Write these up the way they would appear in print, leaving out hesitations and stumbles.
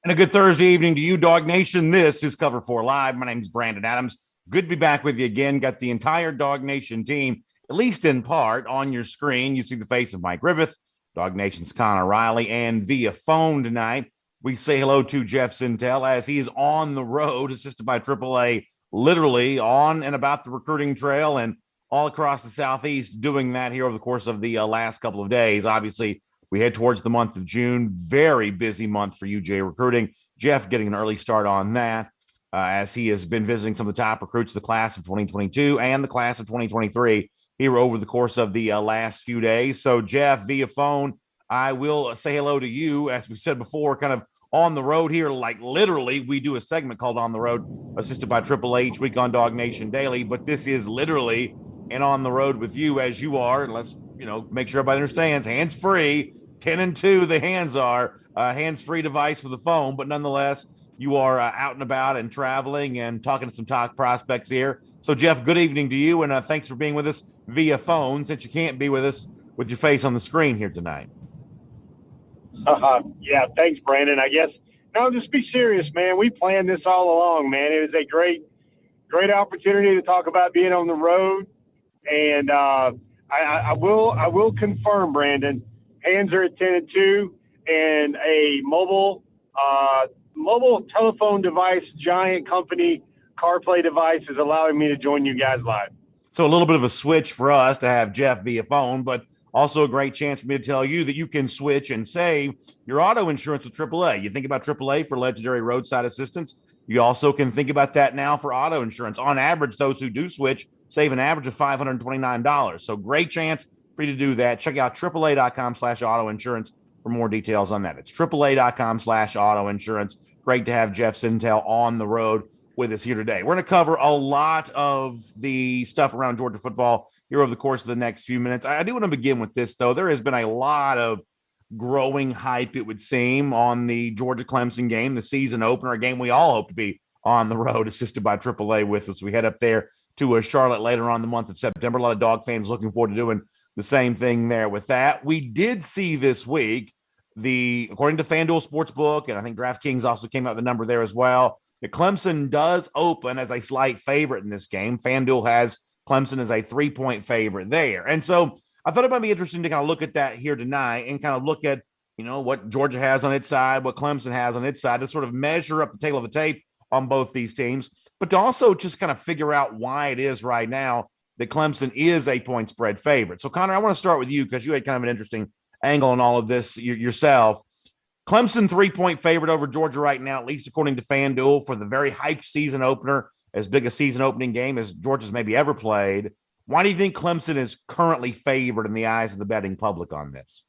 And a good Thursday evening to you, Dog Nation. This is Cover 4 Live. My name is Brandon Adams. Good to be back with you again. Got the entire Dog Nation team, at least in part, on your screen. You see the face of Mike Griffith, Dog Nation's Connor Riley, and via phone tonight, we say hello to Jeff Sintel as he is on the road, assisted by AAA, literally on and about the recruiting trail and all across the Southeast, doing that here over the course of the last couple of days. Obviously, we head towards the month of June. Very busy month for UGA recruiting. Jeff getting an early start on that as he has been visiting some of the top recruits of the class of 2022 and the class of 2023 here over the course of the last few days. So, Jeff, via phone, I will say hello to you. As we said before, kind of on the road here, like literally, we do a segment called On the Road, assisted by AAA each week on Dog Nation Daily. But this is literally and on the road with you as you are. And let's, make sure everybody understands, hands free. 10 and 2, the hands are hands-free device for the phone, but nonetheless, you are out and about and traveling and talking to some top prospects here. So, Jeff, good evening to you, and thanks for being with us via phone since you can't be with us with your face on the screen here tonight. Yeah, thanks, Brandon. I guess, no, just be serious, man. We planned this all along, man. It was a great opportunity to talk about being on the road, and I will confirm, Brandon, hands are at 10 and 2, and a mobile telephone device, giant company CarPlay device is allowing me to join you guys live. So a little bit of a switch for us to have Jeff via phone, but also a great chance for me to tell you that you can switch and save your auto insurance with AAA. You think about AAA for legendary roadside assistance. You also can think about that now for auto insurance. On average, those who do switch save an average of $529. So great chance for you to do that. Check out AAA.com/auto insurance for more details on that. It's AAA.com/auto insurance. Great to have Jeff Sintel on the road with us here today. We're going to cover a lot of the stuff around Georgia football here over the course of the next few minutes. I do want to begin with this, though. There has been a lot of growing hype, it would seem, on the Georgia-Clemson game, the season opener, a game we all hope to be on the road, assisted by AAA with us. We head up there to Charlotte later on in the month of September. A lot of Dog fans looking forward to doing the same thing there with that. We did see this week, according to FanDuel Sportsbook, and I think DraftKings also came out with a number there as well, that Clemson does open as a slight favorite in this game. FanDuel has Clemson as a 3-point favorite there. And so I thought it might be interesting to kind of look at that here tonight and kind of look at, what Georgia has on its side, what Clemson has on its side, to sort of measure up the tail of the tape on both these teams, but to also just kind of figure out why it is right now that Clemson is a point spread favorite. So, Connor, I want to start with you because you had kind of an interesting angle on all of this yourself. Clemson 3-point favorite over Georgia right now, at least according to FanDuel, for the very hyped season opener, as big a season opening game as Georgia's maybe ever played. Why do you think Clemson is currently favored in the eyes of the betting public on this?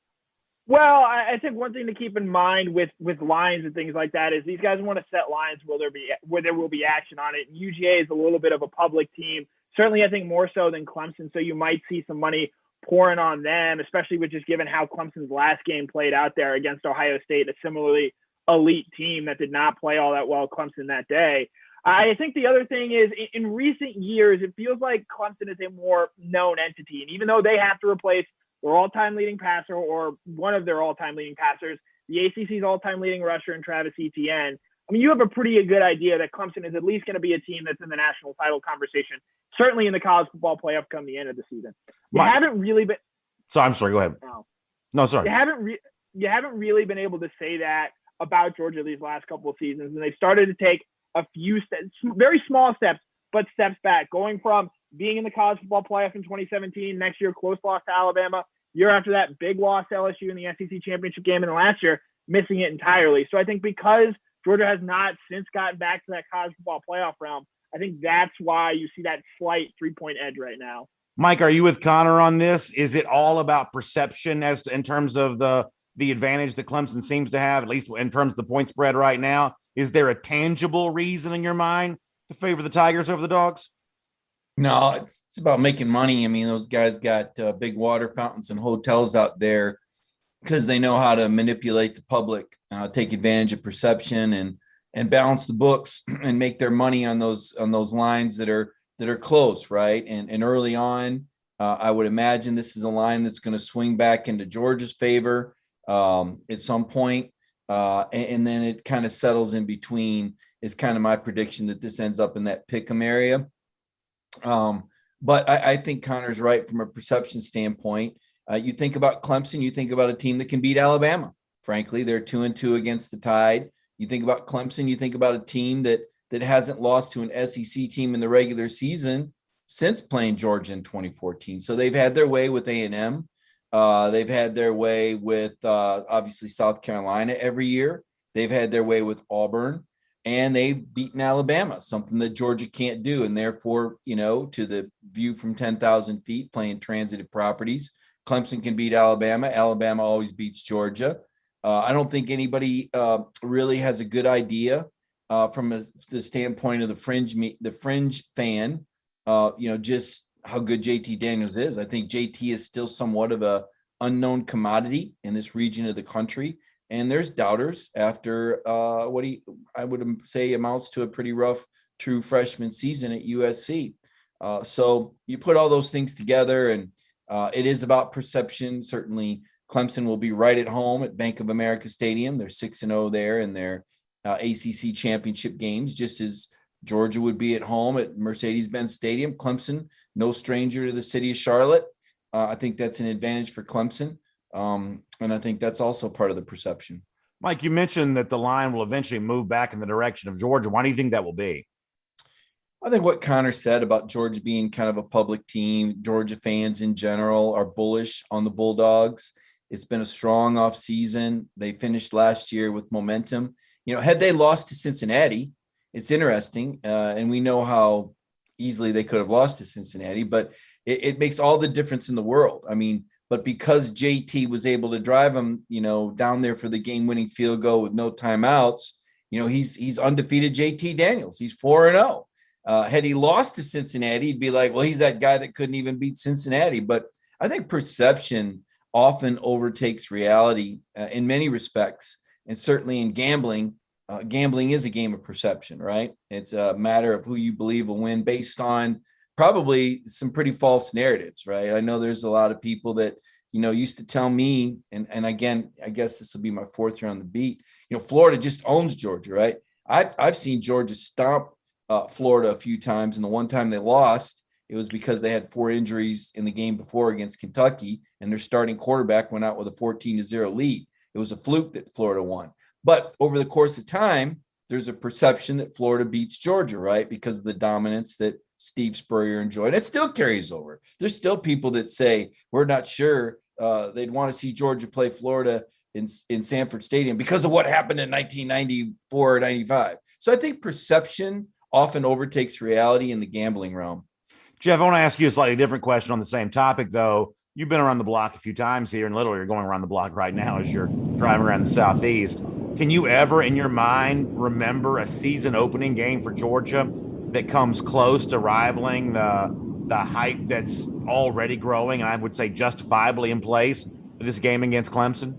Well, I think one thing to keep in mind with lines and things like that is these guys want to set lines where there will be action on it. And UGA is a little bit of a public team. Certainly, I think more so than Clemson, so you might see some money pouring on them, especially with just given how Clemson's last game played out there against Ohio State, a similarly elite team that did not play all that well, Clemson, that day. I think the other thing is in recent years, it feels like Clemson is a more known entity. And even though they have to replace their all-time leading passer or one of their all-time leading passers, the ACC's all-time leading rusher in Travis Etienne, I mean, you have a pretty good idea that Clemson is at least going to be a team that's in the national title conversation, certainly in the college football playoff come the end of the season. You haven't really been. So I'm sorry. Go ahead. No, sorry. You haven't really been able to say that about Georgia these last couple of seasons, and they've started to take a few steps, very small steps, but steps back, going from being in the college football playoff in 2017, next year close loss to Alabama, year after that big loss to LSU in the SEC championship game, and last year missing it entirely. So I think because Georgia has not since gotten back to that college football playoff realm, I think that's why you see that slight 3-point edge right now. Mike, are you with Connor on this? Is it all about perception in terms of the advantage that Clemson seems to have, at least in terms of the point spread right now? Is there a tangible reason in your mind to favor the Tigers over the Dogs? No, it's about making money. I mean, those guys got big water fountains and hotels out there because they know how to manipulate the public, take advantage of perception and balance the books and make their money on those lines that are close, right? And early on, I would imagine this is a line that's going to swing back into Georgia's favor at some point. and then it kind of settles in between is kind of my prediction that this ends up in that pick'em area. But I think Connor's right from a perception standpoint. You think about Clemson, you think about a team that can beat Alabama. Frankly, they're 2-2 against the Tide. You think about Clemson, you think about a team that hasn't lost to an SEC team in the regular season since playing Georgia in 2014. So they've had their way with A&M. They've had their way with obviously South Carolina every year. They've had their way with Auburn, and they've beaten Alabama, something that Georgia can't do. And therefore, to the view from 10,000 feet, playing transitive properties, Clemson can beat Alabama. Alabama always beats Georgia. I don't think anybody really has a good idea from the standpoint of the fringe fan, just how good JT Daniels is. I think JT is still somewhat of a unknown commodity in this region of the country. And there's doubters after I would say amounts to a pretty rough true freshman season at USC. So you put all those things together, and it is about perception. Certainly Clemson will be right at home at Bank of America Stadium. They're 6-0 there in their ACC championship games, just as Georgia would be at home at Mercedes-Benz Stadium. Clemson, no stranger to the city of Charlotte. I think that's an advantage for Clemson. And I think that's also part of the perception. Mike, you mentioned that the line will eventually move back in the direction of Georgia. Why do you think that will be? I think what Connor said about Georgia being kind of a public team, Georgia fans in general are bullish on the Bulldogs. It's been a strong offseason. They finished last year with momentum. Had they lost to Cincinnati, it's interesting, and we know how easily they could have lost to Cincinnati, but it makes all the difference in the world. I mean, but because JT was able to drive them, down there for the game-winning field goal with no timeouts, he's undefeated JT Daniels. He's 4-0. Had he lost to Cincinnati, he'd be like, well, he's that guy that couldn't even beat Cincinnati. But I think perception often overtakes reality in many respects, and certainly in gambling. Gambling is a game of perception, right? It's a matter of who you believe will win based on probably some pretty false narratives, right? I know there's a lot of people that, used to tell me, and again, I guess this will be my fourth year on the beat, Florida just owns Georgia, right? I've seen Georgia stomp Florida a few times, and the one time they lost, it was because they had 4 injuries in the game before against Kentucky, and their starting quarterback went out with a 14-0 lead. It was a fluke that Florida won. But over the course of time, there's a perception that Florida beats Georgia, right? Because of the dominance that Steve Spurrier enjoyed. It still carries over. There's still people that say, we're not sure they'd want to see Georgia play Florida in Sanford Stadium because of what happened in 1994 or 95. So I think perception often overtakes reality in the gambling realm. Jeff, I want to ask you a slightly different question on the same topic, though. You've been around the block a few times here, and literally you're going around the block right now as you're driving around the Southeast. Can you ever, in your mind, remember a season opening game for Georgia that comes close to rivaling the hype that's already growing, and I would say justifiably in place for this game against Clemson?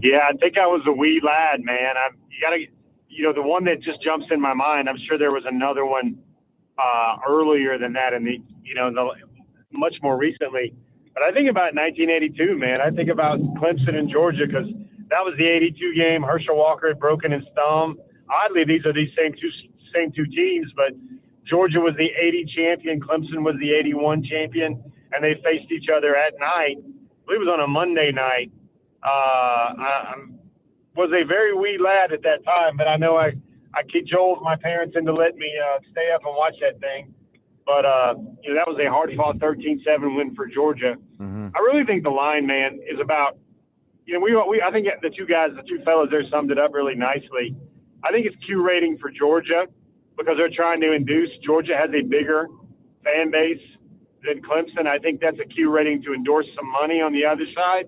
Yeah, I think I was a wee lad, man. The one that just jumps in my mind, I'm sure there was another one earlier than that, much more recently. But I think about 1982, man. I think about Clemson and Georgia because that was the 82 game. Herschel Walker had broken his thumb. Oddly, these are these same two teams, but Georgia was the 80 champion. Clemson was the 81 champion, and they faced each other at night. I believe it was on a Monday night. I was a very wee lad at that time, but I know I cajoled my parents into letting me stay up and watch that thing. But, that was a hard-fought 13-7 win for Georgia. Mm-hmm. I really think the line, man, is about, I think the two fellas there summed it up really nicely. I think it's Q rating for Georgia because they're trying to induce. Georgia has a bigger fan base than Clemson. I think that's a Q rating to endorse some money on the other side.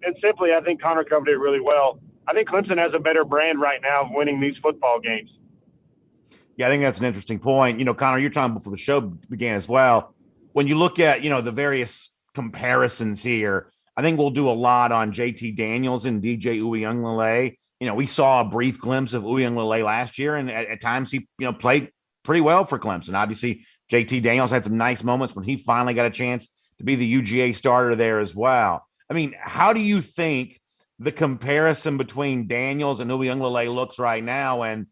And simply, I think Connor covered it really well. I think Clemson has a better brand right now of winning these football games. Yeah, I think that's an interesting point. Connor, your time before the show began as well. When you look at, the various comparisons here, I think we'll do a lot on JT Daniels and DJ Uiagalelei. We saw a brief glimpse of Uiagalelei last year, and at times he, played pretty well for Clemson. Obviously, JT Daniels had some nice moments when he finally got a chance to be the UGA starter there as well. I mean, how do you think the comparison between Daniels and Uiagalelei looks right now? And,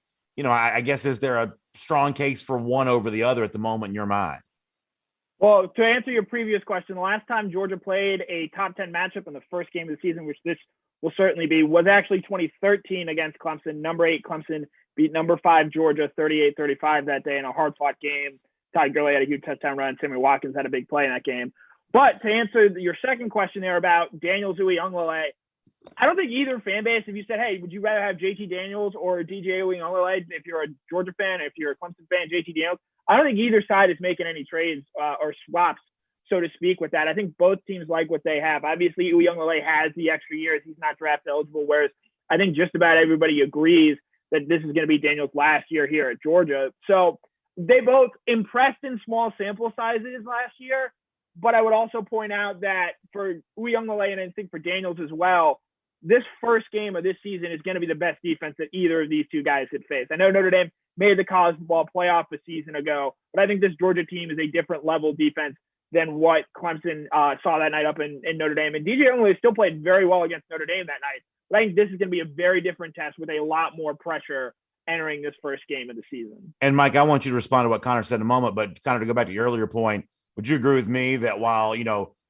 I guess, is there a strong case for one over the other at the moment in your mind? Well, to answer your previous question, the last time Georgia played a top 10 matchup in the first game of the season, which this will certainly be, was actually 2013 against Clemson. Number 8 Clemson beat number 5 Georgia 38-35 that day in a hard-fought game. Todd Gurley had a huge touchdown run. Sammy Watkins had a big play in that game. But to answer your second question there about Daniels Uiagalelei, I don't think either fan base, if you said, hey, would you rather have JT Daniels or DJ Uiagalelei, if you're a Georgia fan, if you're a Clemson fan, JT Daniels, I don't think either side is making any trades or swaps, so to speak, with that. I think both teams like what they have. Obviously, Uiagalelei has the extra years. He's not draft eligible, whereas I think just about everybody agrees that this is going to be Daniels' last year here at Georgia. So they both impressed in small sample sizes last year, but I would also point out that for Uiagalelei and I think for Daniels as well, this first game of this season is going to be the best defense that either of these two guys had faced. I know Notre Dame made the college football playoff a season ago, but I think this Georgia team is a different level defense than what Clemson saw that night up in Notre Dame. And DJ Uiagalelei still played very well against Notre Dame that night. But I think this is going to be a very different test with a lot more pressure entering this first game of the season. And Mike, I want you to respond to what Connor said in a moment, but Connor, to go back to your earlier point, would you agree with me that while,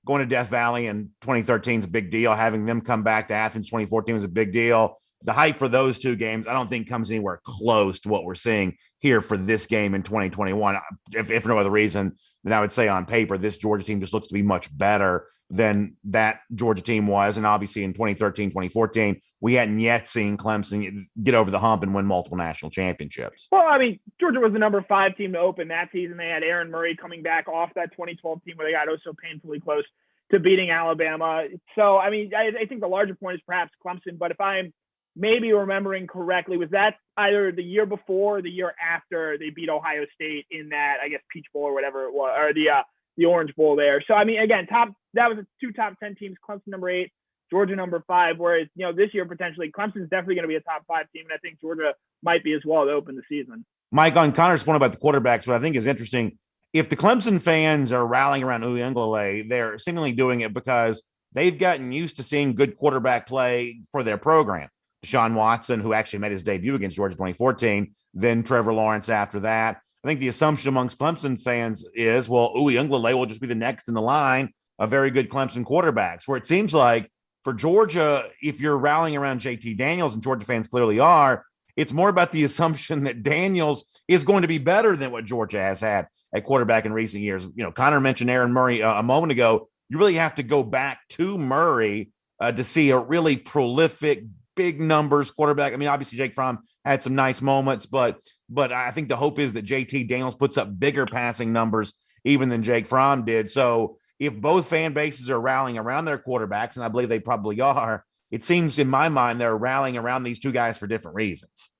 going to Death Valley in 2013 is a big deal, having them come back to Athens 2014 was a big deal, the hype for those two games, I don't think comes anywhere close to what we're seeing here for this game in 2021. If for no other reason, then I would say on paper, this Georgia team just looks to be much better than that Georgia team was. And obviously in 2013, 2014, we hadn't yet seen Clemson get over the hump and win multiple national championships. Well, I mean, Georgia was the number 5 team to open that season. They had Aaron Murray coming back off that 2012 team where they got so painfully close to beating Alabama. So, I mean, I think the larger point is perhaps Clemson, but if I'm maybe remembering correctly, was that either the year before or the year after they beat Ohio State in that, I guess, Peach Bowl or whatever it was, or the Orange Bowl there. So, I mean, again, that was 2 top 10 teams, Clemson number 8, Georgia number 5, whereas, this year potentially Clemson's definitely going to be a top 5 team, and I think Georgia might be as well to open the season. Mike, on Connor's point about the quarterbacks, what I think is interesting, if the Clemson fans are rallying around Uiagalelei, they're seemingly doing it because they've gotten used to seeing good quarterback play for their program. Deshaun Watson, who actually made his debut against Georgia 2014, then Trevor Lawrence after that. I think the assumption amongst Clemson fans is, well, Uiagalelei will just be the next in the line of very good Clemson quarterbacks, where it seems like for Georgia, if you're rallying around JT Daniels, and Georgia fans clearly are, it's more about the assumption that Daniels is going to be better than what Georgia has had at quarterback in recent years. Connor mentioned Aaron Murray a moment ago. You really have to go back to Murray to see a really prolific, big numbers quarterback. I mean, obviously Jake Fromm had some nice moments, but I think the hope is that JT Daniels puts up bigger passing numbers even than Jake Fromm did. So if both fan bases are rallying around their quarterbacks, and I believe they probably are, it seems in my mind they're rallying around these two guys for different reasons.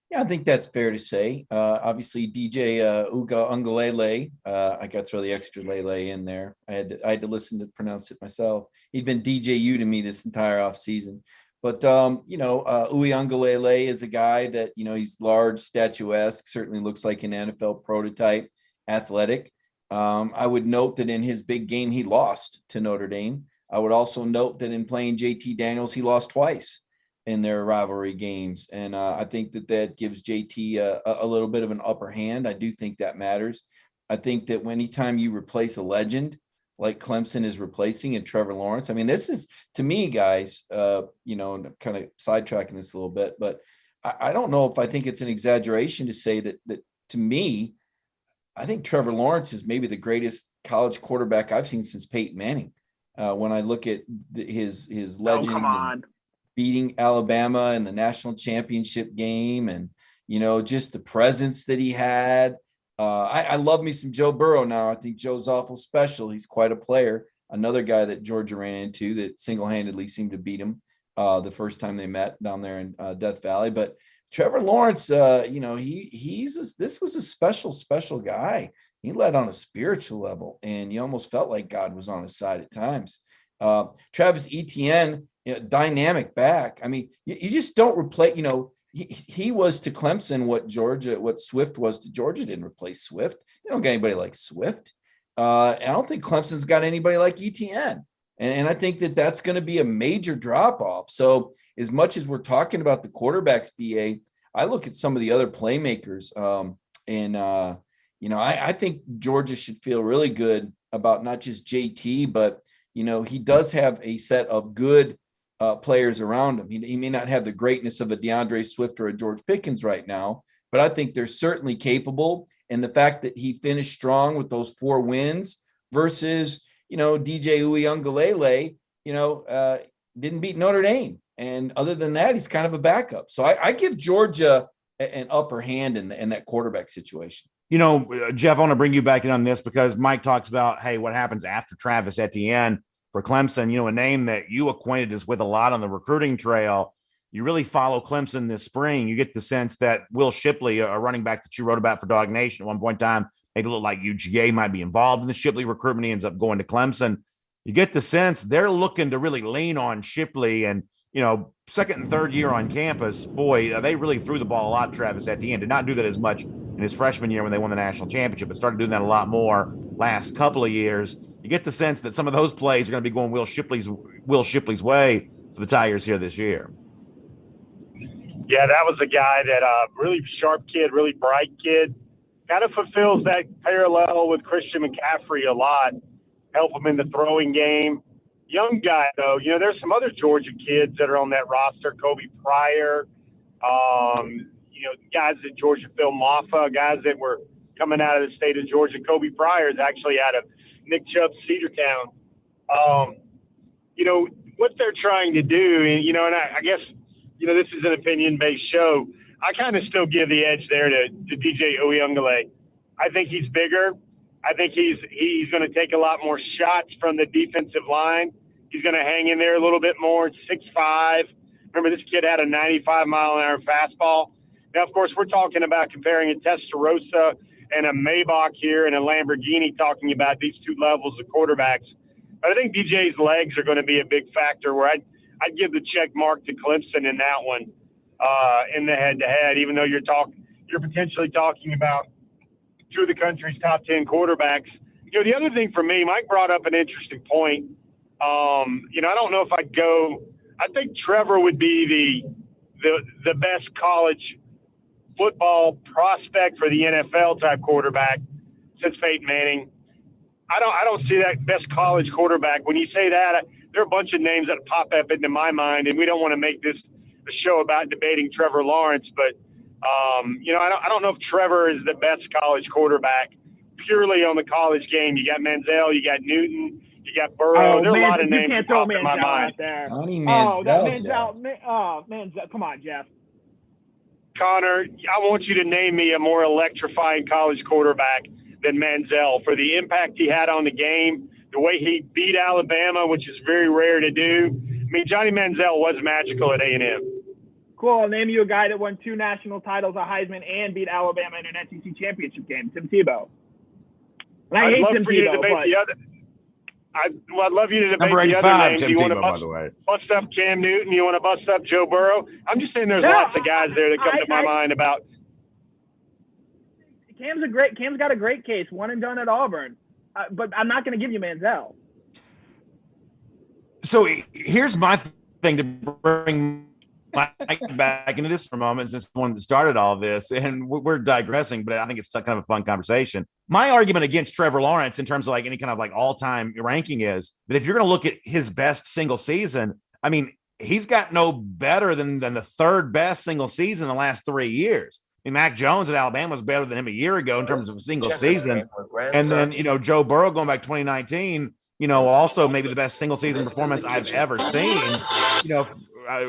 Yeah, I think that's fair to say. Obviously, DJ Uiagalelei, I got to throw the extra Lele in there. I had to listen to pronounce it myself. He'd been DJU to me this entire offseason. But, Uiagalelei is a guy that, he's large, statuesque, certainly looks like an NFL prototype, athletic. I would note that in his big game, he lost to Notre Dame. I would also note that in playing JT Daniels, he lost twice in their rivalry games. And I think that gives JT a little bit of an upper hand. I do think that matters. I think that anytime you replace a legend like Clemson is replacing and Trevor Lawrence, I mean, this is, to me, guys, kind of sidetracking this a little bit, but I don't know if I think it's an exaggeration to say that to me, I think Trevor Lawrence is maybe the greatest college quarterback I've seen since Peyton Manning. When I look at his legend, come on, beating Alabama in the national championship game, and just the presence that he had. I love me some Joe Burrow now. I think Joe's awful special. He's quite a player. Another guy that Georgia ran into that single-handedly seemed to beat him the first time they met down there in Death Valley. But Trevor Lawrence, this was a special guy. He led on a spiritual level, and you almost felt like God was on his side at times. Travis Etienne, dynamic back. I mean, you just don't replace, he was to Clemson what Swift was to Georgia. Didn't replace Swift. They don't get anybody like Swift. I don't think Clemson's got anybody like Etienne. And I think that that's going to be a major drop off. So as much as we're talking about the quarterbacks, BA, I look at some of the other playmakers. I think Georgia should feel really good about not just JT, but, he does have a set of good players around him. He may not have the greatness of a DeAndre Swift or a George Pickens right now, but I think they're certainly capable. And the fact that he finished strong with those 4 wins versus, DJ Uiagalelei, didn't beat Notre Dame. And other than that, he's kind of a backup. So I give Georgia an upper hand in that quarterback situation. Jeff, I want to bring you back in on this because Mike talks about, hey, what happens after Travis Etienne for Clemson, a name that you acquainted us with a lot on the recruiting trail. You really follow Clemson this spring. You get the sense that Will Shipley, a running back that you wrote about for Dog Nation at one point in time, made it look like UGA might be involved in the Shipley recruitment. He ends up going to Clemson. You get the sense they're looking to really lean on Shipley. And, second and third year on campus, boy, they really threw the ball a lot. Travis Etienne did not do that as much in his freshman year when they won the national championship, but started doing that a lot more last couple of years. You get the sense that some of those plays are going to be going Will Shipley's way for the Tigers here this year. Yeah, that was a guy that really sharp kid, really bright kid. Kind of fulfills that parallel with Christian McCaffrey a lot. Help him in the throwing game. Young guy, though. There's some other Georgia kids that are on that roster. Kobe Pryor, guys at Georgia, Phil Maffa, guys that were coming out of the state of Georgia. Kobe Pryor is actually out of Nick Chubb's Cedartown. What they're trying to do, and I guess, this is an opinion-based show. I kind of still give the edge there to DJ Uiagalelei. I think he's bigger. I think he's going to take a lot more shots from the defensive line. He's going to hang in there a little bit more. 6'5". Remember, this kid had a 95-mile-an-hour fastball. Now, of course, we're talking about comparing a Testarossa and a Maybach here and a Lamborghini, talking about these 2 levels of quarterbacks. But I think DJ's legs are going to be a big factor where I'd give the check mark to Clemson in that one, in the head-to-head, even though you're potentially talking about 2 of the country's top 10 quarterbacks. The other thing for me, Mike brought up an interesting point. I don't know if I'd go. I think Trevor would be the best college football prospect for the NFL type quarterback since Peyton Manning. I don't see that best college quarterback. When you say that, there are a bunch of names that pop up into my mind, and we don't want to make this a show about debating Trevor Lawrence, but I don't know if Trevor is the best college quarterback purely on the college game. You got Manziel, you got Newton, you got Burrow. There are a lot of names that pop in my mind. Manziel. Come on, Jeff. Connor, I want you to name me a more electrifying college quarterback than Manziel for the impact he had on the game, the way he beat Alabama, which is very rare to do. I mean, Johnny Manziel was magical at A&M. Cool. I'll name you a guy that won 2 national titles, a Heisman, and beat Alabama in an SEC championship game, Tim Tebow. And I hate Tim Tebow, but I'd love you to debate number 85, the other names. Tim You want Tebow, to by the way. bust up Cam Newton? You want to bust up Joe Burrow? I'm just saying there's lots of guys there that come to my mind about. Cam's got a great case, one and done at Auburn, but I'm not going to give you Manziel. So here's my thing to bring Mike back into this for a moment, since the one that started all of this, and we're digressing, but I think it's kind of a fun conversation. My argument against Trevor Lawrence in terms of like any kind of like all-time ranking is that if you're going to look at his best single season, I mean, he's got no better than the third best single season in the last 3 years. I mean, Mac Jones at Alabama was better than him a year ago in terms of a single season. And then, Joe Burrow going back 2019, also maybe the best single season performance I've ever seen.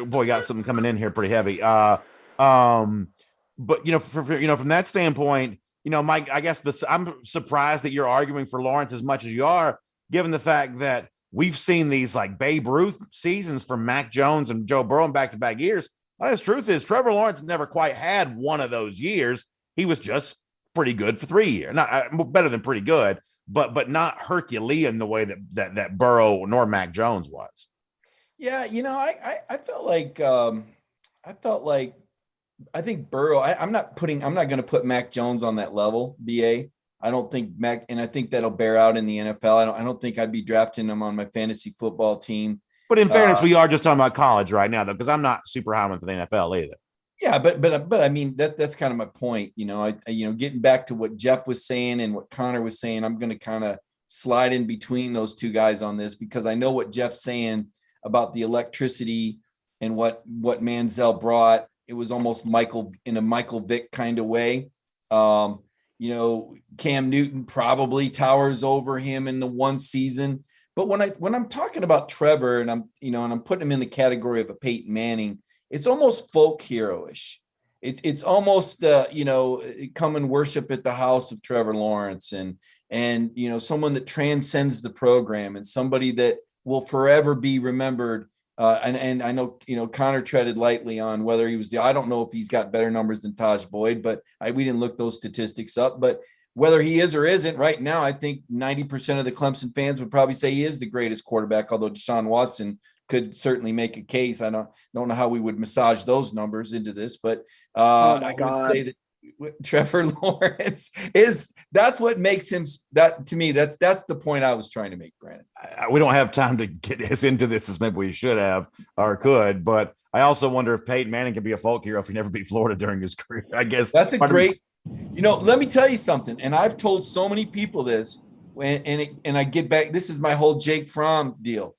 Boy, got something coming in here pretty heavy. But from that standpoint, Mike, I guess I'm surprised that you're arguing for Lawrence as much as you are, given the fact that we've seen these like Babe Ruth seasons from Mac Jones and Joe Burrow in back-to-back years. But the truth is, Trevor Lawrence never quite had one of those years. He was just pretty good for 3 years, not better than pretty good, but not Herculean the way that Burrow nor Mac Jones was. Yeah, I felt like I think Burrow. I'm not going to put Mac Jones on that level, BA. I don't think and I think that'll bear out in the NFL. I don't think I'd be drafting him on my fantasy football team. But in fairness, we are just talking about college right now, though, because I'm not super high on for the NFL either. Yeah, but I mean that's kind of my point. Getting back to what Jeff was saying and what Connor was saying, I'm going to kind of slide in between those two guys on this, because I know what Jeff's saying about the electricity and what Manziel brought. It was almost Michael Vick kind of way. Cam Newton probably towers over him in the one season. But when I'm talking about Trevor and I'm putting him in the category of a Peyton Manning, it's almost folk hero-ish. It's almost come and worship at the house of Trevor Lawrence and someone that transcends the program and somebody that will forever be remembered. And I know Connor treaded lightly on whether he was I don't know if he's got better numbers than Taj Boyd, but we didn't look those statistics up. But whether he is or isn't right now, I think 90% of the Clemson fans would probably say he is the greatest quarterback, although Deshaun Watson could certainly make a case. I don't know how we would massage those numbers into this, but I would say that Trevor Lawrence that's what makes him that to me. That's the point I was trying to make, Brandon. We don't have time to get as into this as maybe we should have or could, but I also wonder if Peyton Manning can be a folk hero if he never beat Florida during his career. I guess that's a great. Let me tell you something, and I've told so many people this, and I get back. This is my whole Jake Fromm deal.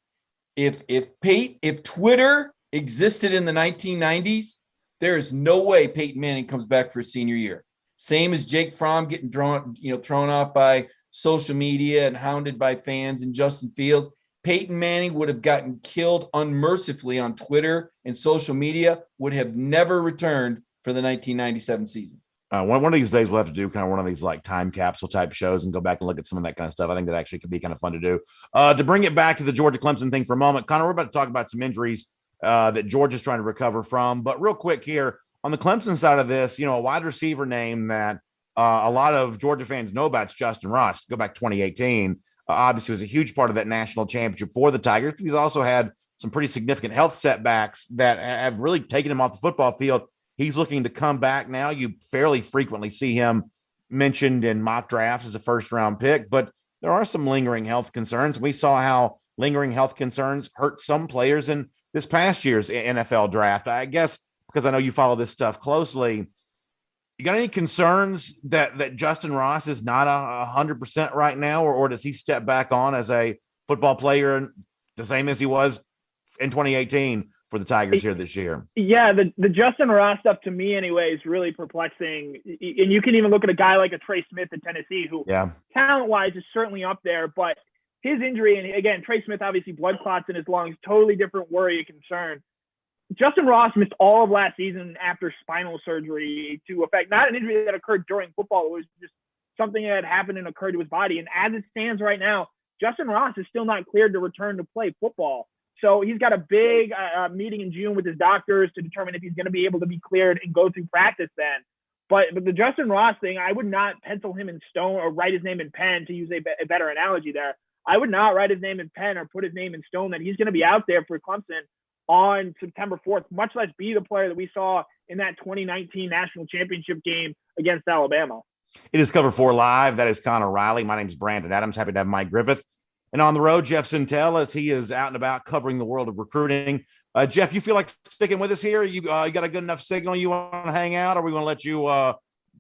If Twitter existed in the 1990s, there is no way Peyton Manning comes back for his senior year. Same as Jake Fromm getting thrown off by social media and hounded by fans and Justin Fields. Peyton Manning would have gotten killed unmercifully on Twitter and social media, would have never returned for the 1997 season. One of these days we'll have to do kind of one of these like time capsule type shows and go back and look at some of that kind of stuff. I think that actually could be kind of fun to do. To bring it back to the Georgia Clemson thing for a moment, Connor, we're about to talk about some injuries that Georgia's trying to recover from. But real quick here on the Clemson side of this, a wide receiver name that a lot of Georgia fans know about is Justin Ross. Go back 2018. Obviously was a huge part of that national championship for the Tigers. He's also had some pretty significant health setbacks that have really taken him off the football field. He's looking to come back now. You fairly frequently see him mentioned in mock drafts as a first-round pick, but there are some lingering health concerns. We saw how lingering health concerns hurt some players in this past year's NFL draft. I guess because I know you follow this stuff closely, you got any concerns that Justin Ross is not 100% right now, or does he step back on as a football player the same as he was in 2018? For the Tigers here this year? Yeah, the Justin Ross stuff to me anyway is really perplexing. And you can even look at a guy like a Trey Smith at Tennessee, who talent-wise is certainly up there, but his injury, and again, Trey Smith obviously blood clots in his lungs, totally different worry and concern. Justin Ross missed all of last season after spinal surgery to affect not an injury that occurred during football. It was just something that had happened and occurred to his body. And as it stands right now, Justin Ross is still not cleared to return to play football. So he's got a big meeting in June with his doctors to determine if he's going to be able to be cleared and go through practice then. But the Justin Ross thing, I would not pencil him in stone or write his name in pen, to use a better analogy there. I would not write his name in pen or put his name in stone that he's going to be out there for Clemson on September 4th, much less be the player that we saw in that 2019 national championship game against Alabama. It is Cover 4 Live. That is Connor Riley. My name is Brandon Adams. Happy to have Mike Griffith. And on the road, Jeff Sintel, as he is out and about covering the world of recruiting. Jeff, you feel like sticking with us here? You got a good enough signal you want to hang out, or are we going to let you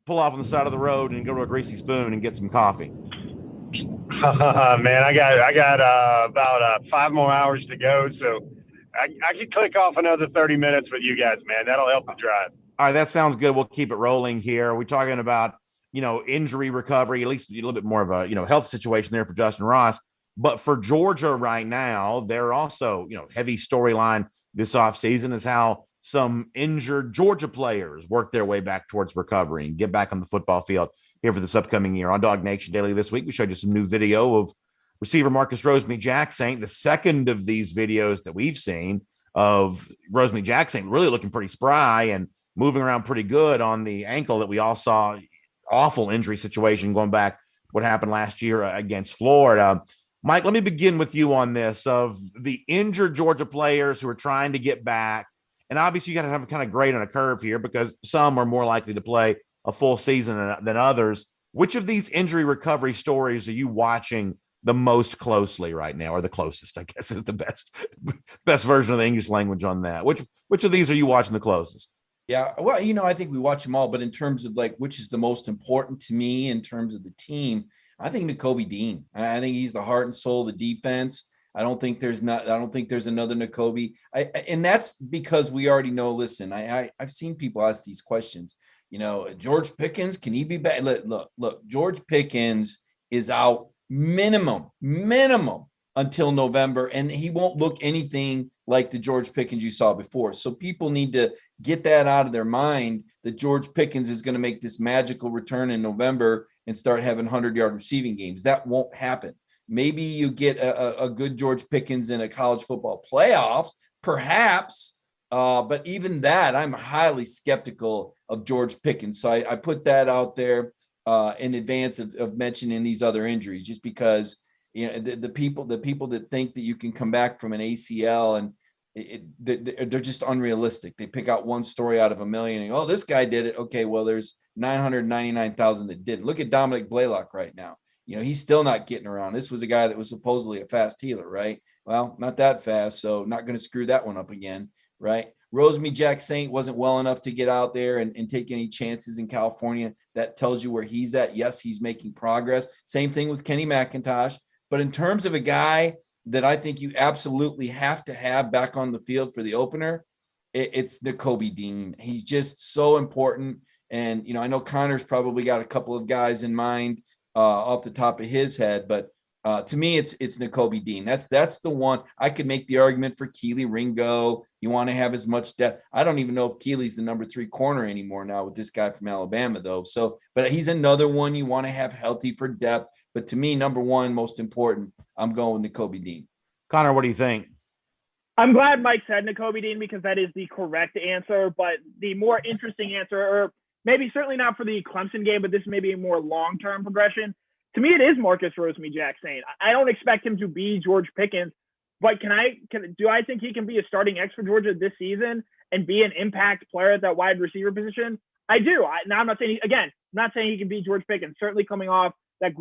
pull off on the side of the road and go to a Greasy Spoon and get some coffee? Man, I got about 5 more hours to go, so I could click off another 30 minutes with you guys, man. That'll help the drive. All right, that sounds good. We'll keep it rolling here. We're talking about, injury recovery, at least a little bit more of a, health situation there for Justin Ross. But for Georgia right now, they're also, heavy storyline this offseason is how some injured Georgia players work their way back towards recovery and get back on the football field here for this upcoming year. On Dog Nation Daily this week, we showed you some new video of receiver Marcus Rosemy-Jacksaint, the second of these videos that we've seen of Rosemy-Jacksaint really looking pretty spry and moving around pretty good on the ankle that we all saw. Awful injury situation going back to what happened last year against Florida. Mike, let me begin with you on this of the injured Georgia players who are trying to get back. And obviously you got to have a kind of grade on a curve here because some are more likely to play a full season than others. Which of these injury recovery stories are you watching the most closely right now, or the closest, I guess, is the best version of the English language on that? Which of these are you watching the closest? Yeah, well, I think we watch them all, but in terms of like which is the most important to me in terms of the team, I think Nakobe Dean. I think he's the heart and soul of the defense. I don't think there's another Nakobe. And that's because we already know. Listen, I've seen people ask these questions. George Pickens, can he be back? Look, George Pickens is out minimum until November, and he won't look anything like the George Pickens you saw before. So people need to get that out of their mind that George Pickens is going to make this magical return in November and start having 100-yard receiving games. That won't happen. Maybe you get a good George Pickens in a college football playoffs, perhaps. But even that, I'm highly skeptical of George Pickens. So I put that out there in advance of mentioning these other injuries, just because the people that think that you can come back from an ACL and they're just unrealistic. They pick out one story out of a million and, oh, this guy did it. Okay, well, there's 999,000 that didn't. Look at Dominic Blaylock right now. He's still not getting around. This was a guy that was supposedly a fast healer, right? Well, not that fast, so not going to screw that one up again, right? Rosemy-Jacksaint wasn't well enough to get out there and take any chances in California. That tells you where he's at. Yes, he's making progress. Same thing with Kenny McIntosh. But in terms of a guy that I think you absolutely have to have back on the field for the opener, it's Nakobe Dean. He's just so important. And, I know Connor's probably got a couple of guys in mind off the top of his head, but to me, it's Nakobe Dean. That's the one. I could make the argument for Keely Ringo. You want to have as much depth. I don't even know if Keely's the number 3 corner anymore now with this guy from Alabama, though. So, but he's another one you want to have healthy for depth. But to me, number one, most important, I'm going with Nakobe Dean. Connor, what do you think? I'm glad Mike said Nakobe Dean because that is the correct answer. But the more interesting answer, or maybe certainly not for the Clemson game, but this may be a more long-term progression. To me, it is Marcus Rosemy-Jacksaint. I don't expect him to be George Pickens, but do I think he can be a starting X for Georgia this season and be an impact player at that wide receiver position? I do. Now, I'm not saying he can be George Pickens, certainly coming off the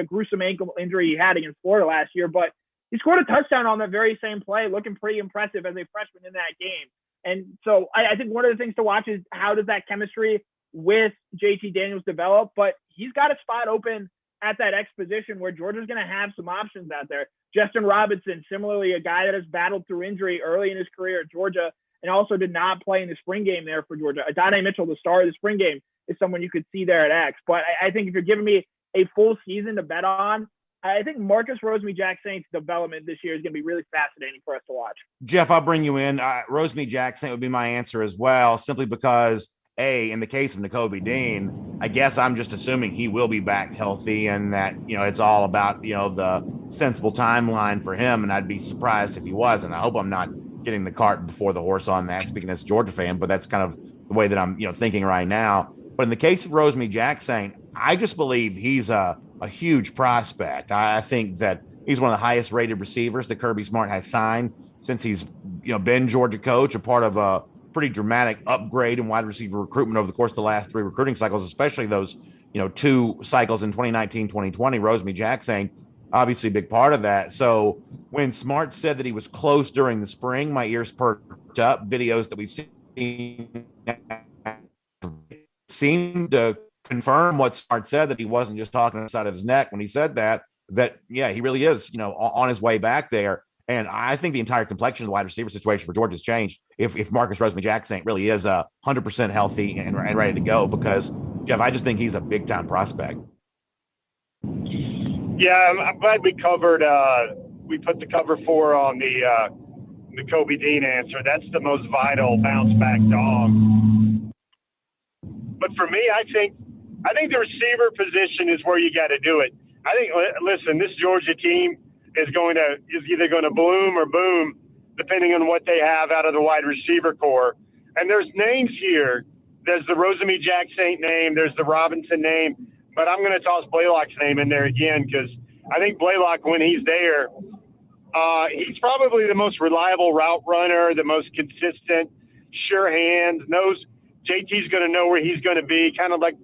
gruesome ankle injury he had against Florida last year, but he scored a touchdown on that very same play, looking pretty impressive as a freshman in that game. And so I think one of the things to watch is how does that chemistry with JT Daniels develop, but he's got a spot open at that X position where Georgia's going to have some options out there. Justin Robinson, similarly, a guy that has battled through injury early in his career at Georgia and also did not play in the spring game there for Georgia. Adonai Mitchell, the star of the spring game, is someone you could see there at X. But I think if you're giving me a full season to bet on, I think Marcus Rosemy-Jacksaint's development this year is going to be really fascinating for us to watch. Jeff, I'll bring you in. Rosemy-Jacksaint would be my answer as well, simply because, in the case of Nakobe Dean, I guess I'm just assuming he will be back healthy and that, it's all about, the sensible timeline for him. And I'd be surprised if he wasn't. I hope I'm not getting the cart before the horse on that, speaking as a Georgia fan, but that's kind of the way that I'm, thinking right now. But in the case of Rosemy-Jacksaint, I just believe he's a huge prospect. I think that he's one of the highest rated receivers that Kirby Smart has signed since he's, been Georgia coach, a part of a pretty dramatic upgrade in wide receiver recruitment over the course of the last 3 recruiting cycles, especially those, 2 cycles in 2019, 2020. Rosemy-Jacksaint, obviously a big part of that. So when Smart said that he was close during the spring, my ears perked up. Videos that we've seen seemed to confirm what Smart said, that he wasn't just talking outside of his neck when he said that, he really is, on his way back there. And I think the entire complexion of the wide receiver situation for Georgia has changed if Marcus Rosemy-Jacksaint really is 100% healthy and ready to go, because, Jeff, I just think he's a big-time prospect. Yeah, I'm glad we covered we put the cover 4 on the Kobe Dean answer. That's the most vital bounce-back dog. But for me, I think the receiver position is where you got to do it. I think, listen, this Georgia team is either going to bloom or boom, depending on what they have out of the wide receiver core. And there's names here. There's the Rosemy-Jacksaint name. There's the Robinson name. But I'm going to toss Blaylock's name in there again, because I think Blaylock, when he's there, he's probably the most reliable route runner, the most consistent, sure hands, knows JT's going to know where he's going to be, kind of like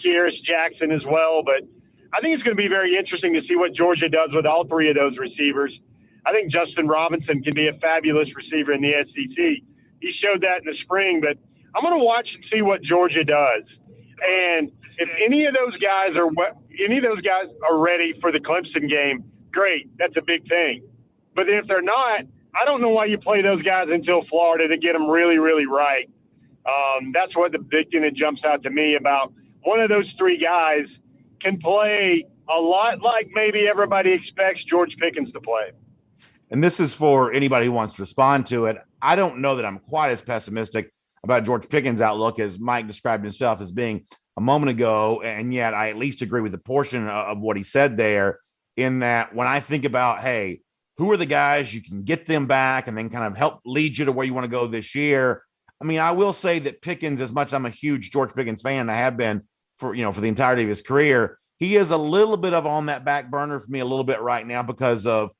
Kyrus Jackson as well. But I think it's going to be very interesting to see what Georgia does with all three of those receivers. I think Justin Robinson can be a fabulous receiver in the SEC. He showed that in the spring, but I'm going to watch and see what Georgia does. And if any of those guys are ready for the Clemson game, great. That's a big thing. But if they're not, I don't know why you play those guys until Florida to get them really, really right. That's what the big thing that jumps out to me about one of those three guys can play a lot like maybe everybody expects George Pickens to play. And this is for anybody who wants to respond to it. I don't know that I'm quite as pessimistic about George Pickens' outlook as Mike described himself as being a moment ago. And yet I at least agree with the portion of what he said there, in that when I think about, hey, who are the guys you can get them back and then kind of help lead you to where you want to go this year? I mean, I will say that Pickens, as much as I'm a huge George Pickens fan, and I have been for the entirety of his career, he is a little bit of on that back burner for me a little bit right now because of,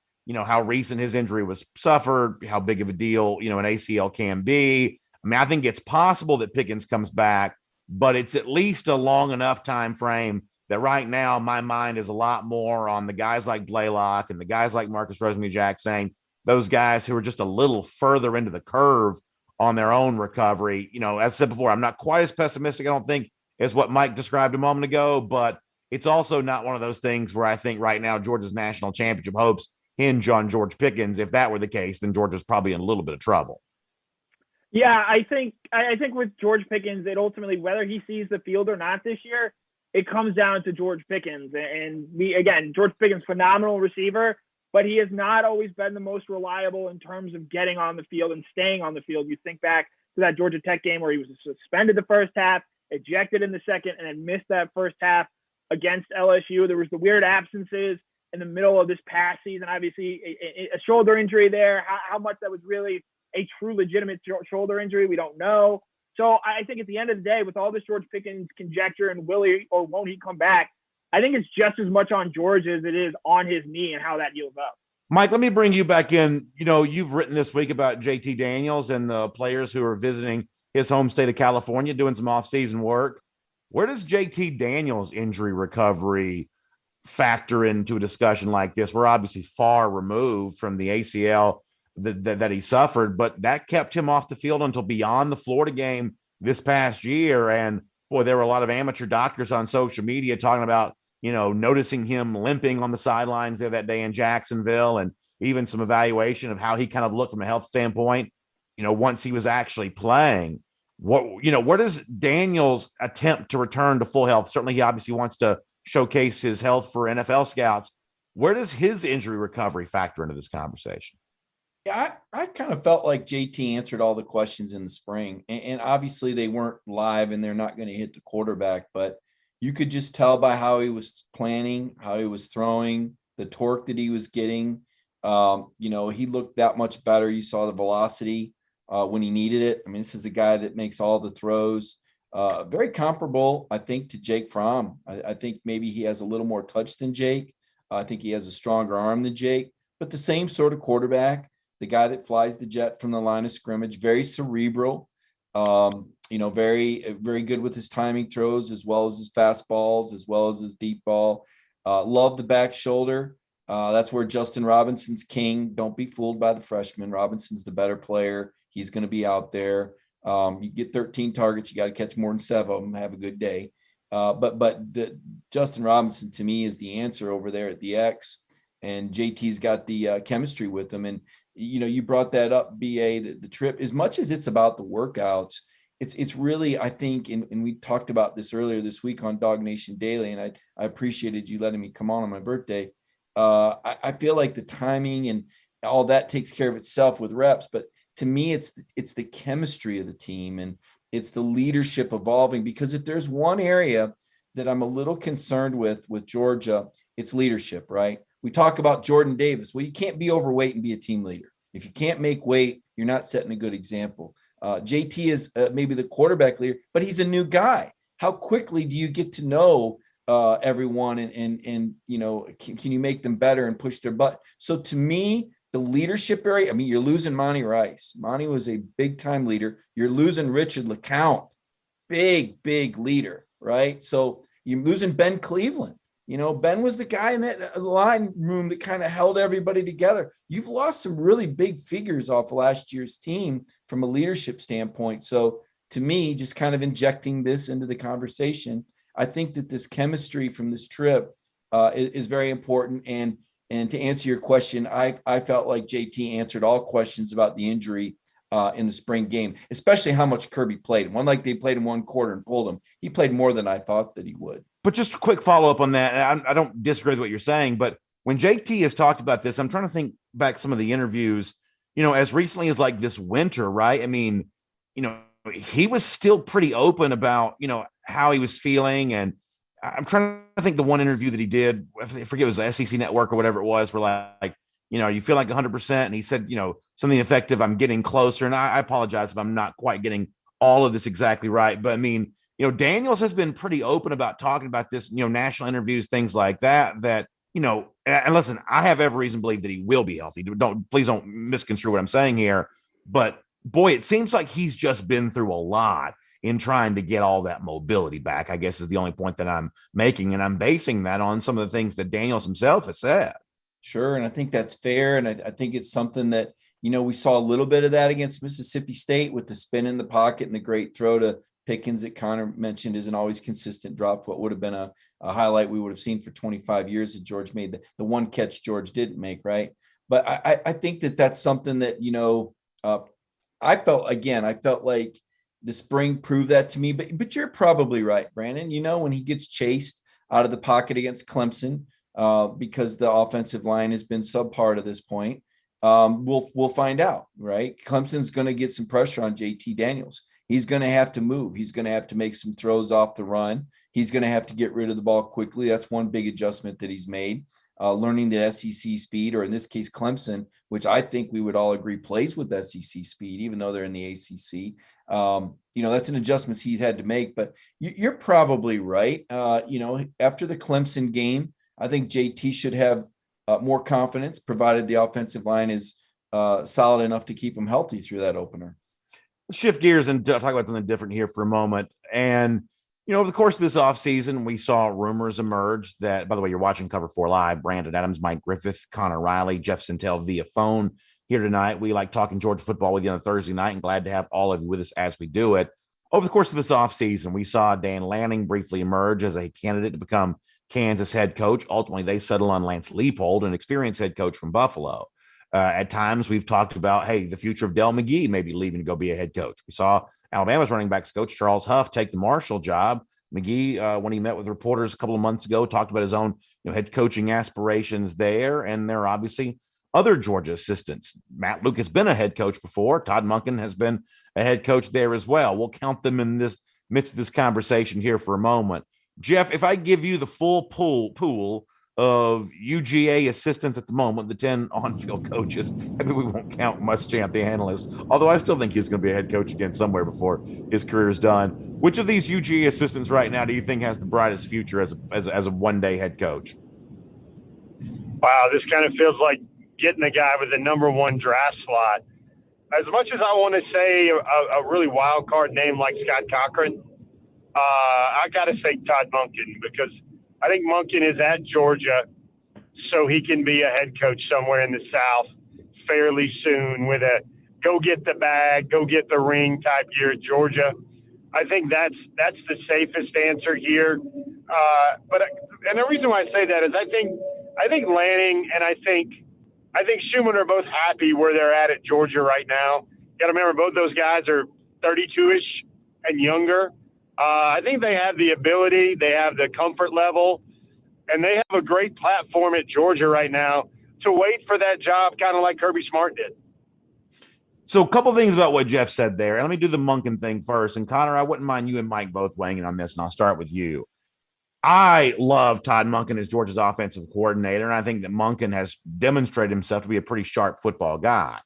how recent his injury was suffered, how big of a deal, an ACL can be. I mean, I think it's possible that Pickens comes back, but it's at least a long enough time frame that right now my mind is a lot more on the guys like Blaylock and the guys like Marcus Rosenby-Jackson, those guys who are just a little further into the curve on their own recovery. As I said before, I'm not quite as pessimistic, I don't think, as what Mike described a moment ago, but it's also not one of those things where I think right now Georgia's national championship hopes hinge on George Pickens. If that were the case, then Georgia's probably in a little bit of trouble. Yeah, I think with George Pickens, it ultimately, whether he sees the field or not this year, it comes down to George Pickens. And George Pickens, phenomenal receiver, but he has not always been the most reliable in terms of getting on the field and staying on the field. You think back to that Georgia Tech game where he was suspended the first half, ejected in the second, and then missed that first half against LSU. There was the weird absences in the middle of this past season. Obviously, a shoulder injury there. How much that was really a true legitimate shoulder injury, we don't know. So I think at the end of the day, with all this George Pickens conjecture and will he or won't he come back, I think it's just as much on George as it is on his knee and how that heals up. Mike, let me bring you back in. You've written this week about JT Daniels and the players who are visiting his home state of California, doing some off-season work. Where does JT Daniels' injury recovery factor into a discussion like this? We're obviously far removed from the ACL that he suffered, but that kept him off the field until beyond the Florida game this past year. And boy, there were a lot of amateur doctors on social media talking about, noticing him limping on the sidelines there that day in Jacksonville, and even some evaluation of how he kind of looked from a health standpoint, once he was actually playing. Where does Daniels attempt to return to full health? Certainly he obviously wants to showcase his health for NFL scouts. Where does his injury recovery factor into this conversation? Yeah, I kind of felt like JT answered all the questions in the spring, and obviously they weren't live and they're not going to hit the quarterback, but you could just tell by how he was planning, how he was throwing, the torque that he was getting. He looked that much better. You saw the velocity when he needed it. I mean, this is a guy that makes all the throws. Very comparable, I think, to Jake Fromm. I think maybe he has a little more touch than Jake. I think he has a stronger arm than Jake, but the same sort of quarterback, the guy that flies the jet from the line of scrimmage, very cerebral, very, very good with his timing throws, as well as his fastballs, as well as his deep ball. Love the back shoulder. That's where Justin Robinson's king. Don't be fooled by the freshman. Robinson's the better player. He's going to be out there. You get 13 targets, you got to catch more than 7 of them. Have a good day. But Justin Robinson to me is the answer over there at the X, and JT's got the chemistry with him. And you brought that up, BA, the trip. As much as it's about the workouts, it's really, I think, and we talked about this earlier this week on Dog Nation Daily, and I appreciated you letting me come on my birthday. I feel like the timing and all that takes care of itself with reps, but to me, it's the chemistry of the team, and it's the leadership evolving. Because if there's one area that I'm a little concerned with Georgia, it's leadership, right? We talk about Jordan Davis. Well, you can't be overweight and be a team leader. If you can't make weight, you're not setting a good example. JT is maybe the quarterback leader, but he's a new guy. How quickly do you get to know everyone and can you make them better and push their butt? So to me, the leadership area, I mean, you're losing Monty Rice. Monty was a big-time leader. You're losing Richard LeCount, big leader, right? So You're losing Ben Cleveland. Ben was the guy in that line room that kind of held everybody together. You've lost some really big figures off last year's team from a leadership standpoint. So to me, just kind of injecting this into the conversation, I think that this chemistry from this trip is very important. And to answer your question, I felt like JT answered all questions about the injury in the spring game, especially how much Kirby played. One like they played in one quarter and pulled him. He played more than I thought that he would. But just a quick follow-up on that. I don't disagree with what you're saying, but when JT has talked about this, I'm trying to think back some of the interviews, as recently as like this winter, right? I mean, he was still pretty open about, how he was feeling. And I'm trying to think the one interview that he did, I forget it was the SEC Network or whatever it was, where like, you feel like 100%. And he said, something effective, I'm getting closer. And I apologize if I'm not quite getting all of this exactly right. But I mean, Daniels has been pretty open about talking about this, national interviews, things like that, and listen, I have every reason to believe that he will be healthy. Please don't misconstrue what I'm saying here. But boy, it seems like he's just been through a lot in trying to get all that mobility back, I guess is the only point that I'm making. And I'm basing that on some of the things that Daniels himself has said. Sure. And I think that's fair. And I think it's something that, we saw a little bit of that against Mississippi State with the spin in the pocket and the great throw to Pickens that Connor mentioned isn't always consistent drop. What would have been a highlight we would have seen for 25 years that George made the one catch George didn't make. Right. But I think that that's something that, I felt like the spring proved that to me, but you're probably right, Brandon, when he gets chased out of the pocket against Clemson because the offensive line has been subpar to this point. We'll find out, right? Clemson's going to get some pressure on JT Daniels. He's going to have to move. He's going to have to make some throws off the run. He's going to have to get rid of the ball quickly. That's one big adjustment that he's made. Learning the SEC speed, or in this case, Clemson, which I think we would all agree plays with SEC speed, even though they're in the ACC. That's an adjustment he's had to make. But you're probably right. After the Clemson game, I think JT should have more confidence, provided the offensive line is solid enough to keep him healthy through that opener. Shift gears and talk about something different here for a moment. And, over the course of this offseason, we saw rumors emerge that, by the way, you're watching Cover 4 Live, Brandon Adams, Mike Griffith, Connor Riley, Jeff Sintel via phone here tonight. We like talking Georgia football with you on a Thursday night, and glad to have all of you with us as we do it. Over the course of this offseason, we saw Dan Lanning briefly emerge as a candidate to become Kansas head coach. Ultimately, they settle on Lance Leipold, an experienced head coach from Buffalo. At times, we've talked about, hey, the future of Del McGee maybe leaving to go be a head coach. We saw Alabama's running backs coach Charles Huff take the Marshall job. McGee, when he met with reporters a couple of months ago, talked about his own head coaching aspirations there. And there are obviously other Georgia assistants. Matt Luke has been a head coach before. Todd Monken has been a head coach there as well. We'll count them in this midst of this conversation here for a moment. Jeff, if I give you the full pool of UGA assistants at the moment, the 10 on-field coaches, maybe we won't count Muschamp, the analyst, although I still think he's going to be a head coach again somewhere before his career is done. Which of these UGA assistants right now do you think has the brightest future as a one-day head coach? Wow, this kind of feels like getting a guy with the number one draft slot. As much as I want to say a really wild card name like Scott Cochran, I got to say Todd Monken, because I think Monken is at Georgia so he can be a head coach somewhere in the South fairly soon with a go get the bag, go get the ring type year at Georgia. I think that's the safest answer here. But the reason why I say that is I think Lanning and I think Schumann are both happy where they're at Georgia right now. You got to remember, both those guys are 32-ish and younger. I think they have the ability, they have the comfort level, and they have a great platform at Georgia right now to wait for that job, kind of like Kirby Smart did. So a couple things about what Jeff said there. And let me do the Monken thing first. And Connor, I wouldn't mind you and Mike both weighing in on this, and I'll start with you. I love Todd Monken as Georgia's offensive coordinator, and I think that Monken has demonstrated himself to be a pretty sharp football guy.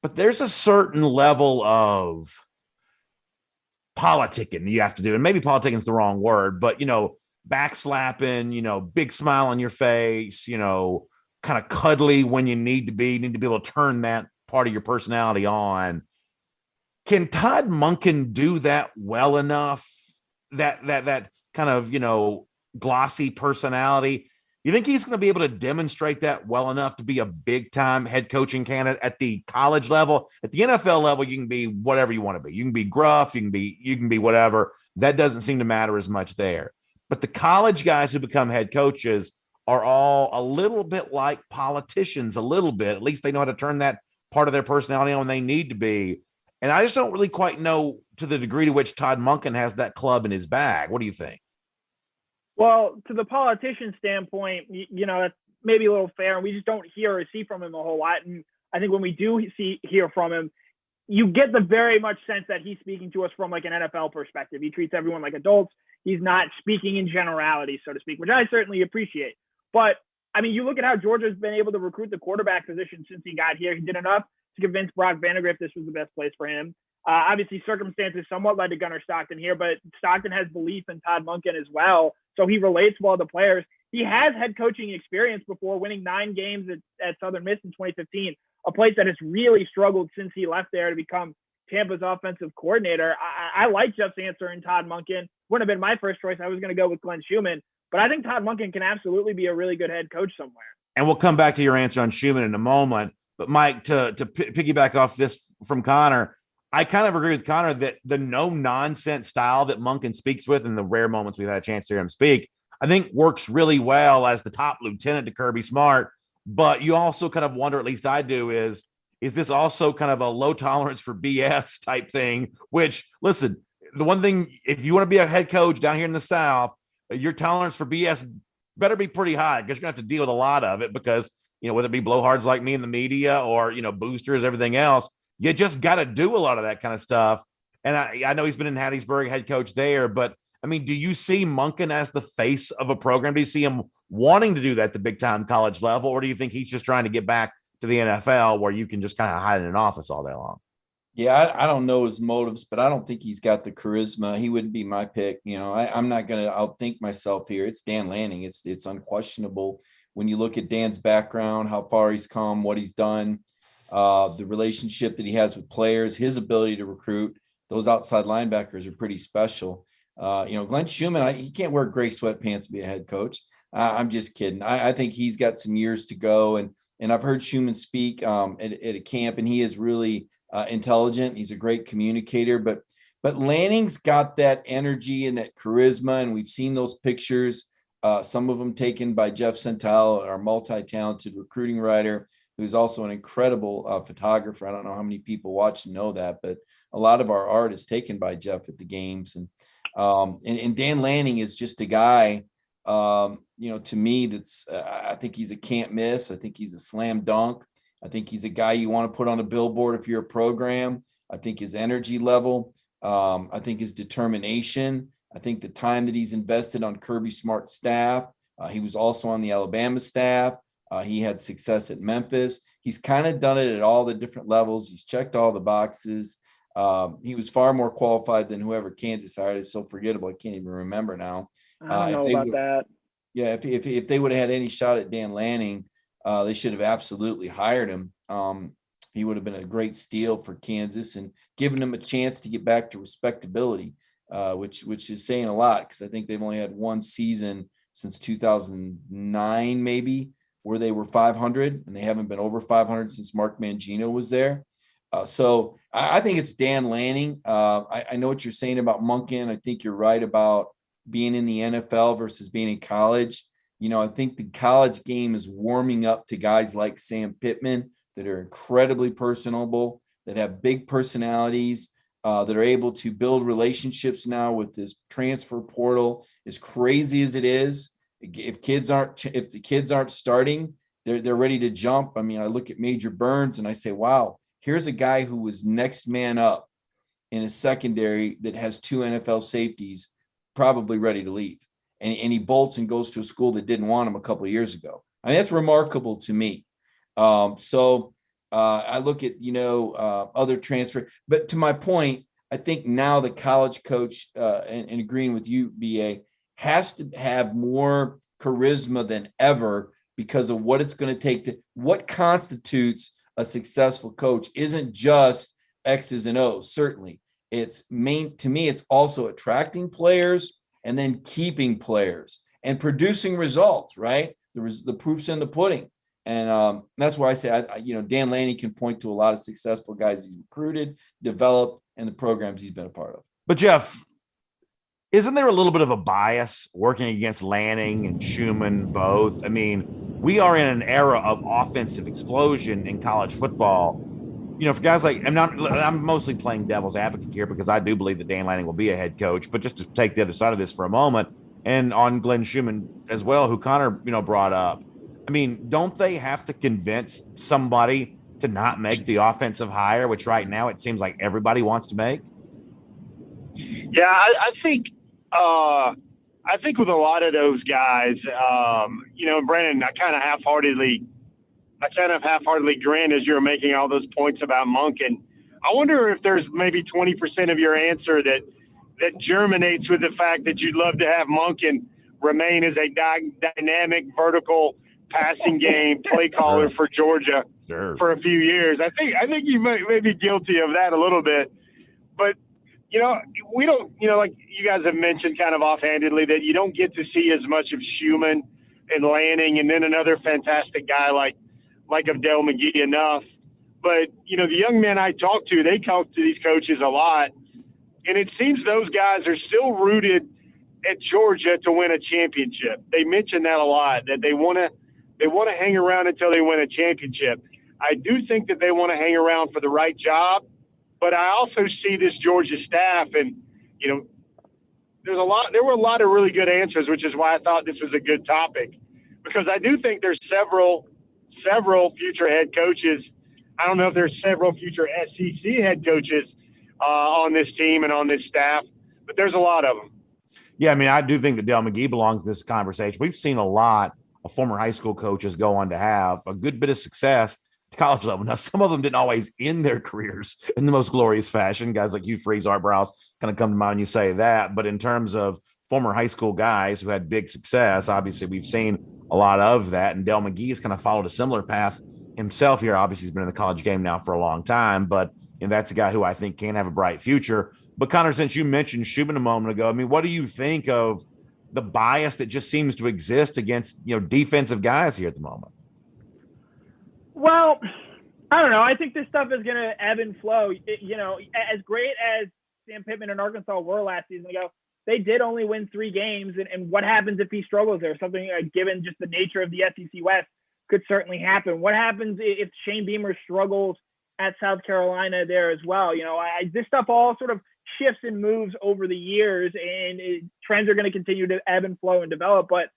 But there's a certain level of politicking you have to do, and maybe politicking is the wrong word, but backslapping, big smile on your face, kind of cuddly when you need to be able to turn that part of your personality on. Can Todd Monken do that well enough? That kind of, glossy personality. You think he's going to be able to demonstrate that well enough to be a big time head coaching candidate at the college level? At the NFL level, you can be whatever you want to be. You can be gruff, you can be whatever. That doesn't seem to matter as much there. But the college guys who become head coaches are all a little bit like politicians, a little bit. At least they know how to turn that part of their personality on when they need to be. And I just don't really quite know to the degree to which Todd Monken has that club in his bag. What do you think? Well, to the politician standpoint, that's maybe a little fair, and we just don't hear or see from him a whole lot. And I think when we do hear from him, you get the very much sense that he's speaking to us from like an NFL perspective. He treats everyone like adults. He's not speaking in generalities, so to speak, which I certainly appreciate. But I mean, you look at how Georgia's been able to recruit the quarterback position since he got here. He did enough to convince Brock Vandagriff this was the best place for him. Obviously, circumstances somewhat led to Gunnar Stockton here, but Stockton has belief in Todd Monken as well, so he relates well to players. He has head coaching experience before, winning 9 games at Southern Miss in 2015, a place that has really struggled since he left there to become Tampa's offensive coordinator. I like Jeff's answer in Todd Monken. Wouldn't have been my first choice. I was going to go with Glenn Schumann, but I think Todd Monken can absolutely be a really good head coach somewhere. And we'll come back to your answer on Schumann in a moment. But Mike, to piggyback off this from Connor, I kind of agree with Connor that the no-nonsense style that Monken speaks with in the rare moments we've had a chance to hear him speak, I think works really well as the top lieutenant to Kirby Smart. But you also kind of wonder, at least I do, is this also kind of a low tolerance for BS type thing? Which, listen, the one thing, if you want to be a head coach down here in the South, your tolerance for BS better be pretty high, because you're going to have to deal with a lot of it because, whether it be blowhards like me in the media or, boosters, everything else, you just got to do a lot of that kind of stuff. And I know he's been in Hattiesburg, head coach there, but I mean, do you see Monken as the face of a program? Do you see him wanting to do that at the big time college level? Or do you think he's just trying to get back to the NFL where you can just kind of hide in an office all day long? Yeah, I don't know his motives, but I don't think he's got the charisma. He wouldn't be my pick. I'm not going to outthink myself here. It's Dan Lanning. It's unquestionable. When you look at Dan's background, how far he's come, what he's done, the relationship that he has with players, his ability to recruit, those outside linebackers are pretty special. Glenn Schumann, he can't wear gray sweatpants to be a head coach. I'm just kidding. I think he's got some years to go. And I've heard Schumann speak at a camp, and he is really intelligent. He's a great communicator, but Lanning's got that energy and that charisma. And we've seen those pictures, some of them taken by Jeff Sentell, our multi-talented recruiting writer, who's also an incredible photographer. I don't know how many people watch and know that, but a lot of our art is taken by Jeff at the games. And Dan Lanning is just a guy, to me, that's I think he's a can't miss. I think he's a slam dunk. I think he's a guy you want to put on a billboard if you're a program. I think his energy level, I think his determination, I think the time that he's invested on Kirby Smart's staff. He was also on the Alabama staff. He had success at Memphis. He's kind of done it at all the different levels. He's checked all the boxes. He was far more qualified than whoever Kansas hired. It's so forgettable. I can't even remember now. I don't know about that. Yeah, if they would have had any shot at Dan Lanning, they should have absolutely hired him. He would have been a great steal for Kansas and given him a chance to get back to respectability, which is saying a lot, because I think they've only had one season since 2009, maybe, where they were 500, and they haven't been over 500 since Mark Mangino was there. So I think it's Dan Lanning. I know what you're saying about Monken. I think you're right about being in the NFL versus being in college. I think the college game is warming up to guys like Sam Pittman that are incredibly personable, that have big personalities, that are able to build relationships now with this transfer portal. As crazy as it is, if the kids aren't starting, they're ready to jump. I mean, I look at Major Burns and I say, wow, here's a guy who was next man up in a secondary that has 2 NFL safeties probably ready to leave. And he bolts and goes to a school that didn't want him a couple of years ago. I mean, that's remarkable to me. So I look at, other transfer. But to my point, I think now the college coach, and agreeing with you, BA, has to have more charisma than ever because of what it's going to take what constitutes a successful coach isn't just X's and O's. Certainly to me, it's also attracting players and then keeping players and producing results, right? The proof's in the pudding. And that's why I say, Dan Lanning can point to a lot of successful guys he's recruited, developed, and the programs he's been a part of. But Jeff, isn't there a little bit of a bias working against Lanning and Schumann both? I mean, we are in an era of offensive explosion in college football. For guys like, I'm mostly playing devil's advocate here because I do believe that Dan Lanning will be a head coach. But just to take the other side of this for a moment, and on Glenn Schumann as well, who Connor, brought up. I mean, don't they have to convince somebody to not make the offensive hire, which right now it seems like everybody wants to make? Yeah, I think with a lot of those guys, Brandon, I kind of half-heartedly grinned as you were making all those points about Monken. I wonder if there's maybe 20% of your answer that germinates with the fact that you'd love to have Monken remain as a dynamic, vertical passing game play caller for Georgia for a few years. I think you may be guilty of that a little bit, but we don't, like you guys have mentioned kind of offhandedly, that you don't get to see as much of Schumann and Lanning and then another fantastic guy like of Dell McGee enough. But, the young men I talk to, they talk to these coaches a lot, and it seems those guys are still rooted at Georgia to win a championship. They mention that a lot, that they want to hang around until they win a championship. I do think that they want to hang around for the right job, but I also see this Georgia staff, and there were a lot of really good answers, which is why I thought this was a good topic, because I do think there's several future head coaches. I don't know if there's several future SEC head coaches on this team and on this staff, but there's a lot of them. Yeah, I mean, I do think that Dell McGee belongs to this conversation. We've seen a lot of former high school coaches go on to have a good bit of success at the college level. Now, some of them didn't always end their careers in the most glorious fashion. Guys like Hugh Freeze, Art Browse kind of come to mind when you say that. But in terms of former high school guys who had big success, obviously we've seen a lot of that. And Dell McGee has kind of followed a similar path himself here. Obviously, he's been in the college game now for a long time, but that's a guy who I think can have a bright future. But Connor, since you mentioned Schumann a moment ago, I mean, what do you think of the bias that just seems to exist against, defensive guys here at the moment? Well, I don't know. I think this stuff is going to ebb and flow. As great as Sam Pittman and Arkansas were last season ago, they did only win 3 games. And what happens if he struggles there? Something given just the nature of the SEC West could certainly happen. What happens if Shane Beamer struggles at South Carolina there as well? This stuff all sort of shifts and moves over the years, and trends are going to continue to ebb and flow and develop. But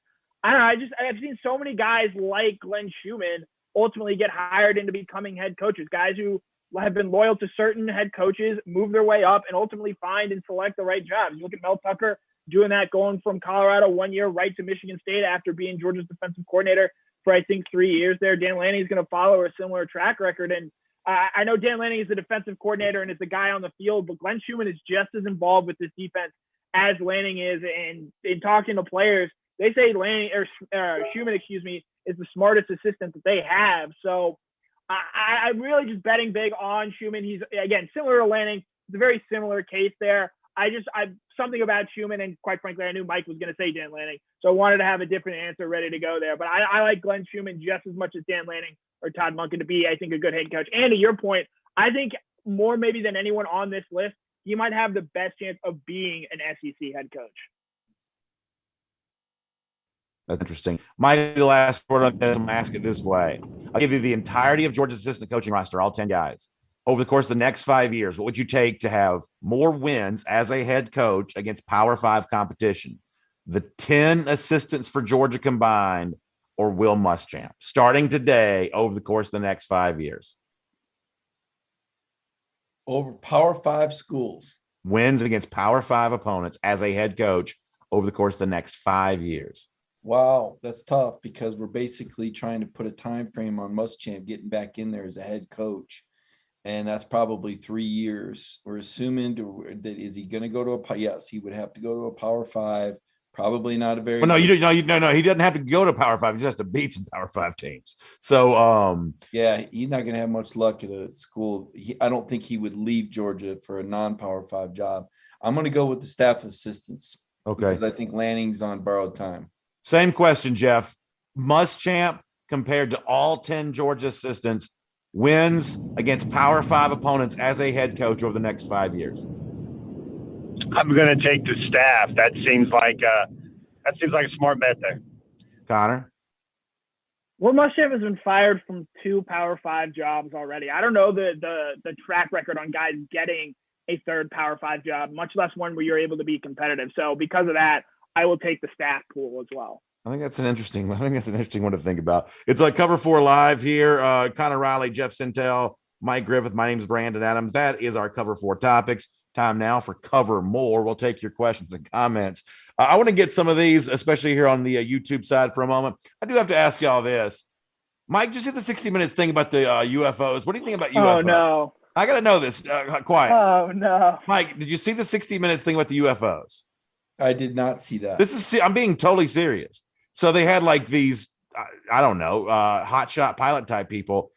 I don't know. I've seen so many guys like Glenn Schumann ultimately get hired into becoming head coaches, guys who have been loyal to certain head coaches, move their way up, and ultimately find and select the right jobs. You look at Mel Tucker doing that, going from Colorado 1 year right to Michigan State after being Georgia's defensive coordinator for, I think, 3 years there. Dan Lanning is going to follow a similar track record. And I know Dan Lanning is the defensive coordinator and is the guy on the field, but Glenn Schumann is just as involved with this defense as Lanning is. And in talking to players, they say Schumann, is the smartest assistant that they have. So I'm really just betting big on Schumann. He's, again, similar to Lanning. It's a very similar case there. I something about Schumann, and quite frankly, I knew Mike was going to say Dan Lanning, so I wanted to have a different answer ready to go there. But I like Glenn Schumann just as much as Dan Lanning or Todd Monken to be, I think, a good head coach. And to your point, I think more maybe than anyone on this list, he might have the best chance of being an SEC head coach. That's interesting. Mike, the last word on this, I'm going to ask it this way. I'll give you the entirety of Georgia's assistant coaching roster, all 10 guys. Over the course of the next 5 years, what would you take to have more wins as a head coach against Power 5 competition? The 10 assistants for Georgia combined or Will Muschamp, starting today over the course of the next 5 years? Over Power 5 schools. Wins against Power 5 opponents as a head coach over the course of the next 5 years. Wow, that's tough because we're basically trying to put a time frame on Muschamp getting back in there as a head coach. And that's probably 3 years. We're assuming that is he going to go to yes, he would have to go to a Power 5. Probably not a very. Well, no, you don't. No. He doesn't have to go to Power 5. He just has to beat some Power 5 teams. So, yeah, he's not going to have much luck at a school. I don't think he would leave Georgia for a non-Power 5 job. I'm going to go with the staff assistants. Okay. Because I think Lanning's on borrowed time. Same question, Jeff. Muschamp compared to all 10 Georgia assistants wins against Power 5 opponents as a head coach over the next 5 years. I'm going to take the staff. That seems like a smart bet there. Connor? Well, Muschamp has been fired from 2 Power 5 jobs already. I don't know the track record on guys getting a third Power 5 job, much less one where you're able to be competitive. So because of that, I will take the staff pool as well. I think that's an interesting one to think about. It's like Cover 4 Live here. Connor Riley, Jeff Sintel, Mike Griffith. My name is Brandon Adams. That is our Cover 4 topics. Time now for Cover More. We'll take your questions and comments. I want to get some of these, especially here on the YouTube side for a moment. I do have to ask y'all this. Mike, just hit the 60 Minutes thing about the UFOs. What do you think about UFOs? Oh, no. I got to know this. Quiet. Oh, no. Mike, did you see the 60 Minutes thing about the UFOs? I did not see that. I'm being totally serious. So they had like these, I don't know, hotshot pilot type people.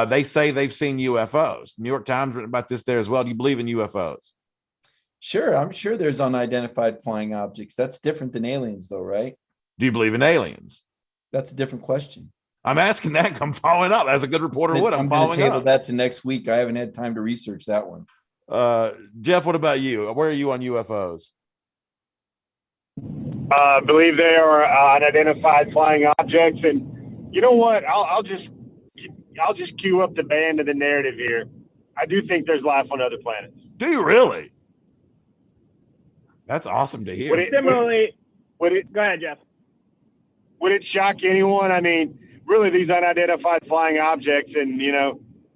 They say they've seen UFOs. New York Times written about this there as well. Do you believe in UFOs? Sure. I'm sure there's unidentified flying objects. That's different than aliens, though, right? Do you believe in aliens? That's a different question. I'm asking that. I'm following up. As a good reporter would. I'm following up. That to next week. I haven't had time to research that one. Jeff, what about you? Where are you on UFOs? Believe they are unidentified flying objects, and you know what? I'll just cue up the band of the narrative here. I do think there's life on other planets. Do you really? That's awesome to hear. Go ahead, Jeff. Would it shock anyone? I mean, really, these unidentified flying objects, and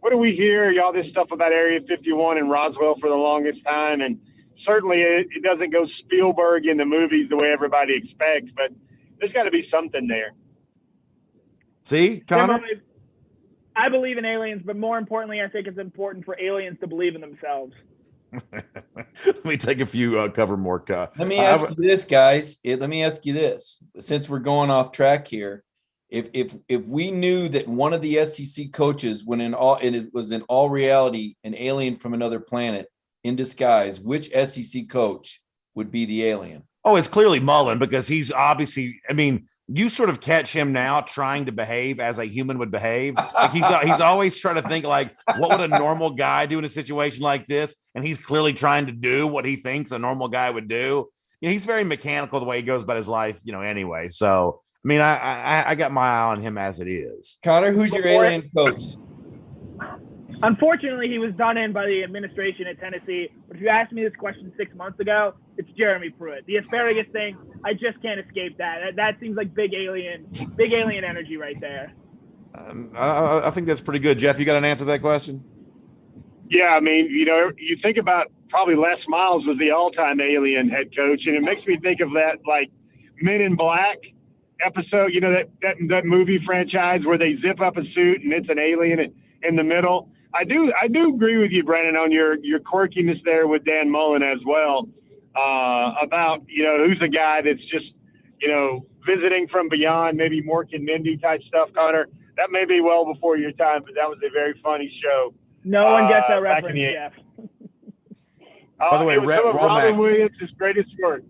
what do we hear? Y'all this stuff about Area 51 and Roswell for the longest time, and certainly it doesn't go Spielberg in the movies the way everybody expects, but there's got to be something there. See, Connor? I believe in aliens, but more importantly, I think it's important for aliens to believe in themselves. Let me take a few Cover More. Let me ask you this, guys. Let me ask you this. Since we're going off track here, if we knew that one of the SEC coaches, it was in all reality an alien from another planet in disguise, which SEC coach would be the alien? Oh, it's clearly Mullen, because he's obviously, I mean, you sort of catch him now trying to behave as a human would behave. Like he's always trying to think like, what would a normal guy do in a situation like this? And he's clearly trying to do what he thinks a normal guy would do. He's very mechanical the way he goes about his life, anyway. So, I mean, I got my eye on him as it is. Connor, who's your alien coach? Unfortunately, he was done in by the administration at Tennessee. But if you asked me this question 6 months ago, it's Jeremy Pruitt. The asparagus thing, I just can't escape that. That seems like big alien energy right there. I think that's pretty good. Jeff, you got an answer to that question? Yeah, I mean, you think about probably Les Miles was the all-time alien head coach, and it makes me think of that, like, Men in Black episode, that movie franchise where they zip up a suit and it's an alien in the middle. I do agree with you, Brandon, on your quirkiness there with Dan Mullen as well, about, who's a guy that's just, visiting from beyond, maybe Mork and Mindy type stuff, Connor. That may be well before your time, but that was a very funny show. No one gets that reference, Jeff. By the way, Robin Williams' greatest work.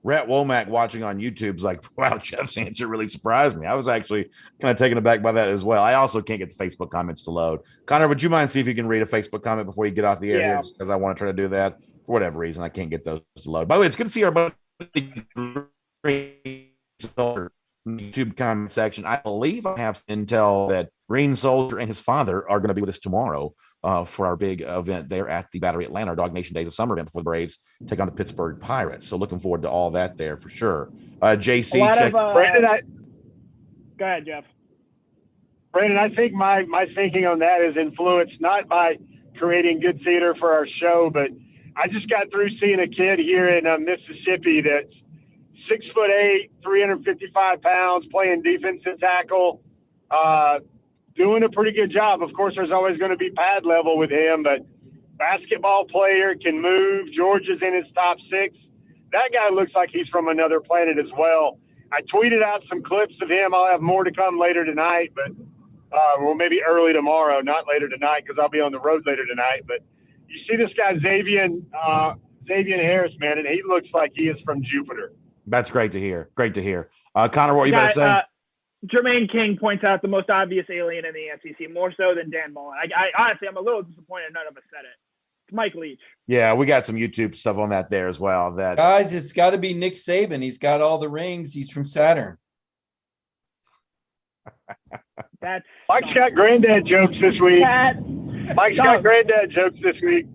Rhett Womack watching on YouTube's like, wow, Jeff's answer really surprised me. I was actually kind of taken aback by that as well. I also can't get the Facebook comments to load. Connor, would you mind see if you can read a Facebook comment before you get off the air here? Because I want to try to do that. For whatever reason, I can't get those to load. By the way, it's good to see our buddy YouTube comment section. I believe I have intel that Green Soldier and his father are going to be with us tomorrow for our big event there at the Battery Atlanta, our Dog Nation Days of Summer event before the Braves take on the Pittsburgh Pirates. So looking forward to all that there for sure. JC, Brandon, go ahead, Jeff. Brandon, I think my thinking on that is influenced not by creating good theater for our show, but I just got through seeing a kid here in Mississippi that's 6'8", 355 pounds, playing defensive tackle, doing a pretty good job. Of course, there's always going to be pad level with him, but basketball player, can move. Georgia's in his top 6. That guy looks like he's from another planet as well. I tweeted out some clips of him. I'll have more to come later tonight, but maybe early tomorrow, not later tonight because I'll be on the road later tonight. But you see this guy, Xavier Harris, man, and he looks like he is from Jupiter. That's great to hear. Great to hear. Connor, what were you about to say? Jermaine King points out the most obvious alien in the SEC, more so than Dan Mullen. I honestly, I'm a little disappointed none of us said it. It's Mike Leach. Yeah, we got some YouTube stuff on that there as well. That Guys, it's got to be Nick Saban. He's got all the rings. He's from Saturn. That's Mike's got granddad jokes this week. Mike's got granddad jokes this week.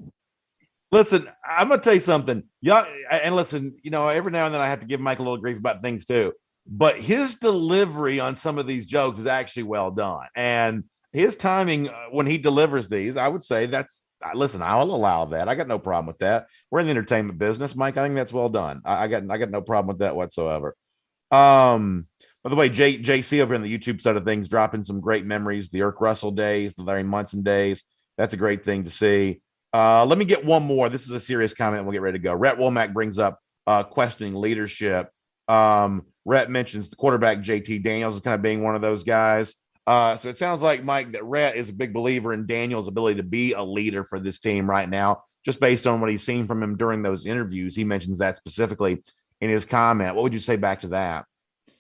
Listen, I'm gonna tell you something. Y'all, and listen, every now and then I have to give Mike a little grief about things too. But his delivery on some of these jokes is actually well done, and his timing when he delivers these, I would say listen. I'll allow that. I got no problem with that. We're in the entertainment business, Mike. I think that's well done. I got no problem with that whatsoever. By the way, JC over in the YouTube side of things, dropping some great memories, the Irk Russell days, the Larry Munson days. That's a great thing to see. Let me get one more. This is a serious comment. We'll get ready to go. Rhett Womack brings up questioning leadership. Rhett mentions the quarterback, JT Daniels, is kind of being one of those guys. So it sounds like, Mike, that Rhett is a big believer in Daniels' ability to be a leader for this team right now, just based on what he's seen from him during those interviews. He mentions that specifically in his comment. What would you say back to that?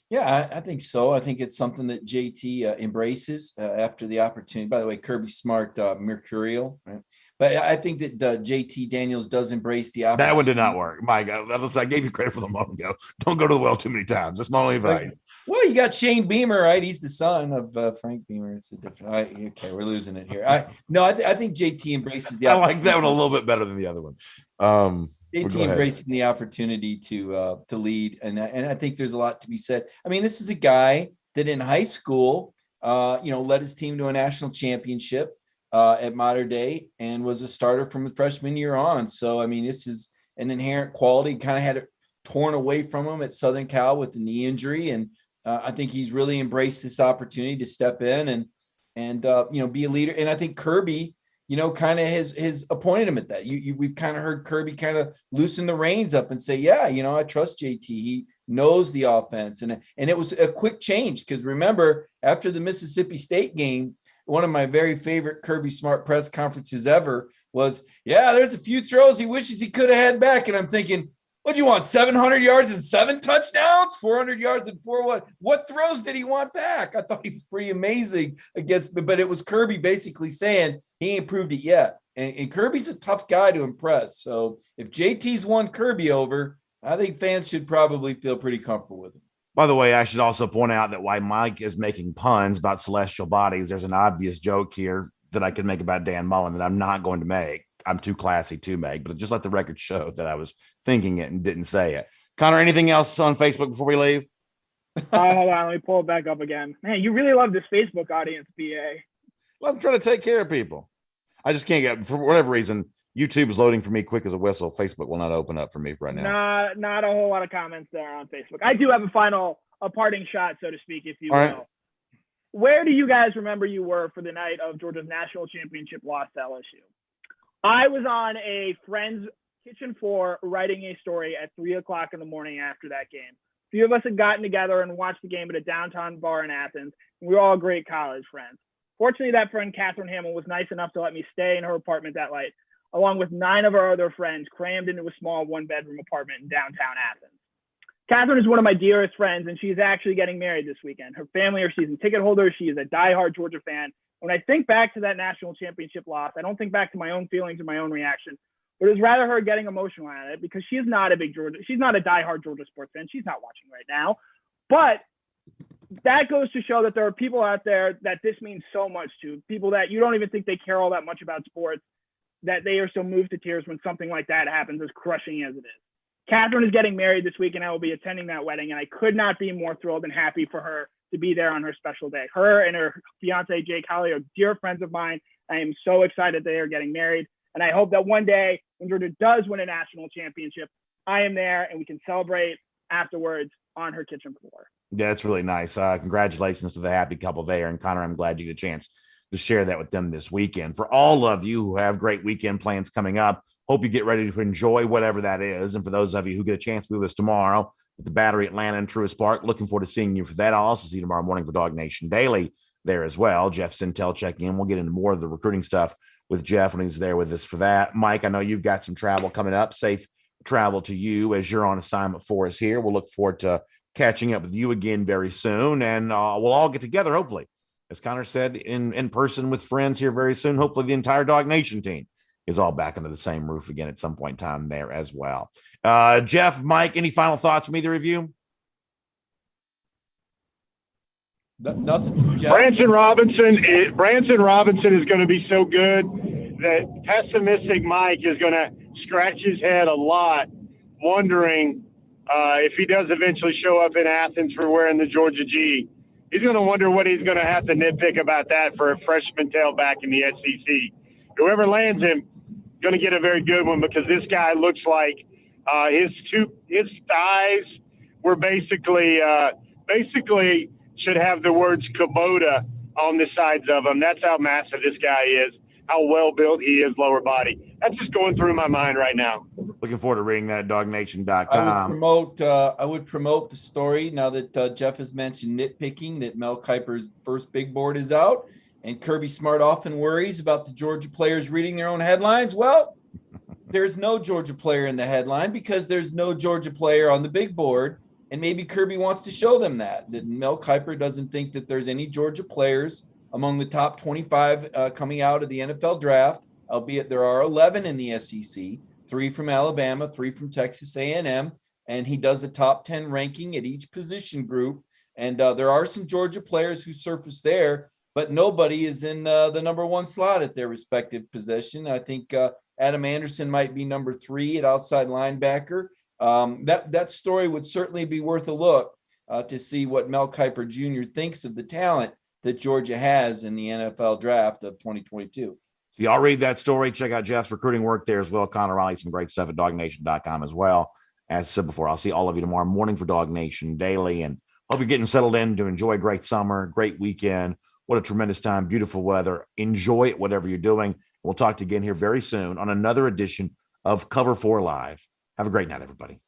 Yeah, I think so. I think it's something that JT embraces after the opportunity. By the way, Kirby Smart, mercurial, right? But I think that JT Daniels does embrace the opportunity. That one did not work. Mike, I gave you credit for the moment ago. Don't go to the well too many times. That's my only advice. Well, you got Shane Beamer, right? He's the son of Frank Beamer. It's a different. Okay, we're losing it here. I think JT embraces the opportunity. I like that one a little bit better than the other one. JT embracing the opportunity to lead, and I think there's a lot to be said. I mean, this is a guy that in high school, led his team to a national championship at Mater Dei and was a starter from the freshman year on. So, I mean, this is an inherent quality. Kind of had it torn away from him at Southern Cal with the knee injury, and I think he's really embraced this opportunity to step in and be a leader. And I think Kirby, kind of has appointed him at that. We've kind of heard Kirby kind of loosen the reins up and say, yeah, I trust JT. He knows the offense. And it was a quick change because remember, after the Mississippi State game, one of my very favorite Kirby Smart press conferences ever was, yeah, there's a few throws he wishes he could have had back. And I'm thinking, what do you want, 700 yards and 7 touchdowns, 400 yards and 4 what? What throws did he want back? I thought he was pretty amazing against me, but it was Kirby basically saying he ain't proved it yet. And Kirby's a tough guy to impress. So if JT's won Kirby over, I think fans should probably feel pretty comfortable with him. By the way, I should also point out that while Mike is making puns about celestial bodies, there's an obvious joke here that I could make about Dan Mullen that I'm not going to make. I'm too classy to make, but just let the record show that I was thinking it and didn't say it. Connor, anything else on Facebook before we leave? Hold on, let me pull it back up again. Man, you really love this Facebook audience, BA. Well, I'm trying to take care of people. I just can't get, for whatever reason, YouTube is loading for me quick as a whistle. Facebook will not open up for me right now. Not a whole lot of comments there on Facebook. I do have a parting shot, so to speak, if you will. Right. Where do you guys remember you were for the night of Georgia's national championship loss to LSU? I was on a friend's kitchen floor writing a story at 3:00 in the morning after that game. A few of us had gotten together and watched the game at a downtown bar in Athens. And we were all great college friends. Fortunately, that friend, Catherine Hamill, was nice enough to let me stay in her apartment that night, along with 9 of our other friends crammed into a small 1-bedroom apartment in downtown Athens. Catherine is one of my dearest friends, and she's actually getting married this weekend. Her family are season ticket holders. She is a diehard Georgia fan. When I think back to that national championship loss, I don't think back to my own feelings or my own reaction, but it was rather her getting emotional at it because she's not a diehard Georgia sports fan. She's not watching right now. But that goes to show that there are people out there that this means so much to, people that you don't even think they care all that much about sports, that they are so moved to tears when something like that happens, as crushing as it is. Catherine is getting married this week, and I will be attending that wedding, and I could not be more thrilled and happy for her to be there on her special day. Her and her fiance, Jake Holly, are dear friends of mine. I am so excited they are getting married, and I hope that one day when Georgia does win a national championship, I am there and we can celebrate afterwards on her kitchen floor. Yeah, it's really nice. Congratulations to the happy couple there. And Connor, I'm glad you get a chance to share that with them this weekend. For all of you who have great weekend plans coming up, hope you get ready to enjoy whatever that is. And for those of you who get a chance to be with us tomorrow at the Battery Atlanta and Truist Park, looking forward to seeing you for that. I'll also see you tomorrow morning for Dog Nation Daily there as well. Jeff Sintel checking in. We'll get into more of the recruiting stuff with Jeff when he's there with us for that. Mike, I know you've got some travel coming up. Safe travel to you as you're on assignment for us here. We'll look forward to catching up with you again very soon, and we'll all get together, hopefully, as Connor said, in person with friends here very soon. Hopefully the entire Dog Nation team is all back under the same roof again at some point in time there as well. Jeff, Mike, any final thoughts from either of you? Nothing from Jeff. Branson Robinson is going to be so good that pessimistic Mike is going to scratch his head a lot, wondering if he does eventually show up in Athens for wearing the Georgia G. He's going to wonder what he's going to have to nitpick about that for a freshman tailback in the SEC. Whoever lands him, going to get a very good one, because this guy looks like his thighs were basically should have the words Kubota on the sides of them. That's how massive this guy is, how well built he is, lower body. That's just going through my mind right now. Looking forward to reading that at dognation.com. I would promote the story now that Jeff has mentioned nitpicking, that Mel Kiper's first big board is out, and Kirby Smart often worries about the Georgia players reading their own headlines. Well, there's no Georgia player in the headline because there's no Georgia player on the big board. And maybe Kirby wants to show them that Mel Kiper doesn't think that there's any Georgia players among the top 25 coming out of the NFL draft, albeit there are 11 in the SEC, 3 from Alabama, 3 from Texas A&M, and he does a top 10 ranking at each position group. And there are some Georgia players who surface there, but nobody is in the number 1 slot at their respective position. I think Adam Anderson might be number 3 at outside linebacker. That story would certainly be worth a look to see what Mel Kiper Jr. thinks of the talent that Georgia has in the NFL draft of 2022. Y'all read that story. Check out Jeff's recruiting work there as well. Connor Riley, some great stuff at dognation.com as well. As I said before, I'll see all of you tomorrow morning for Dog Nation Daily, and hope you're getting settled in to enjoy a great summer, great weekend. What a tremendous time, beautiful weather. Enjoy it, whatever you're doing. We'll talk to you again here very soon on another edition of Cover 4 Live. Have a great night, everybody.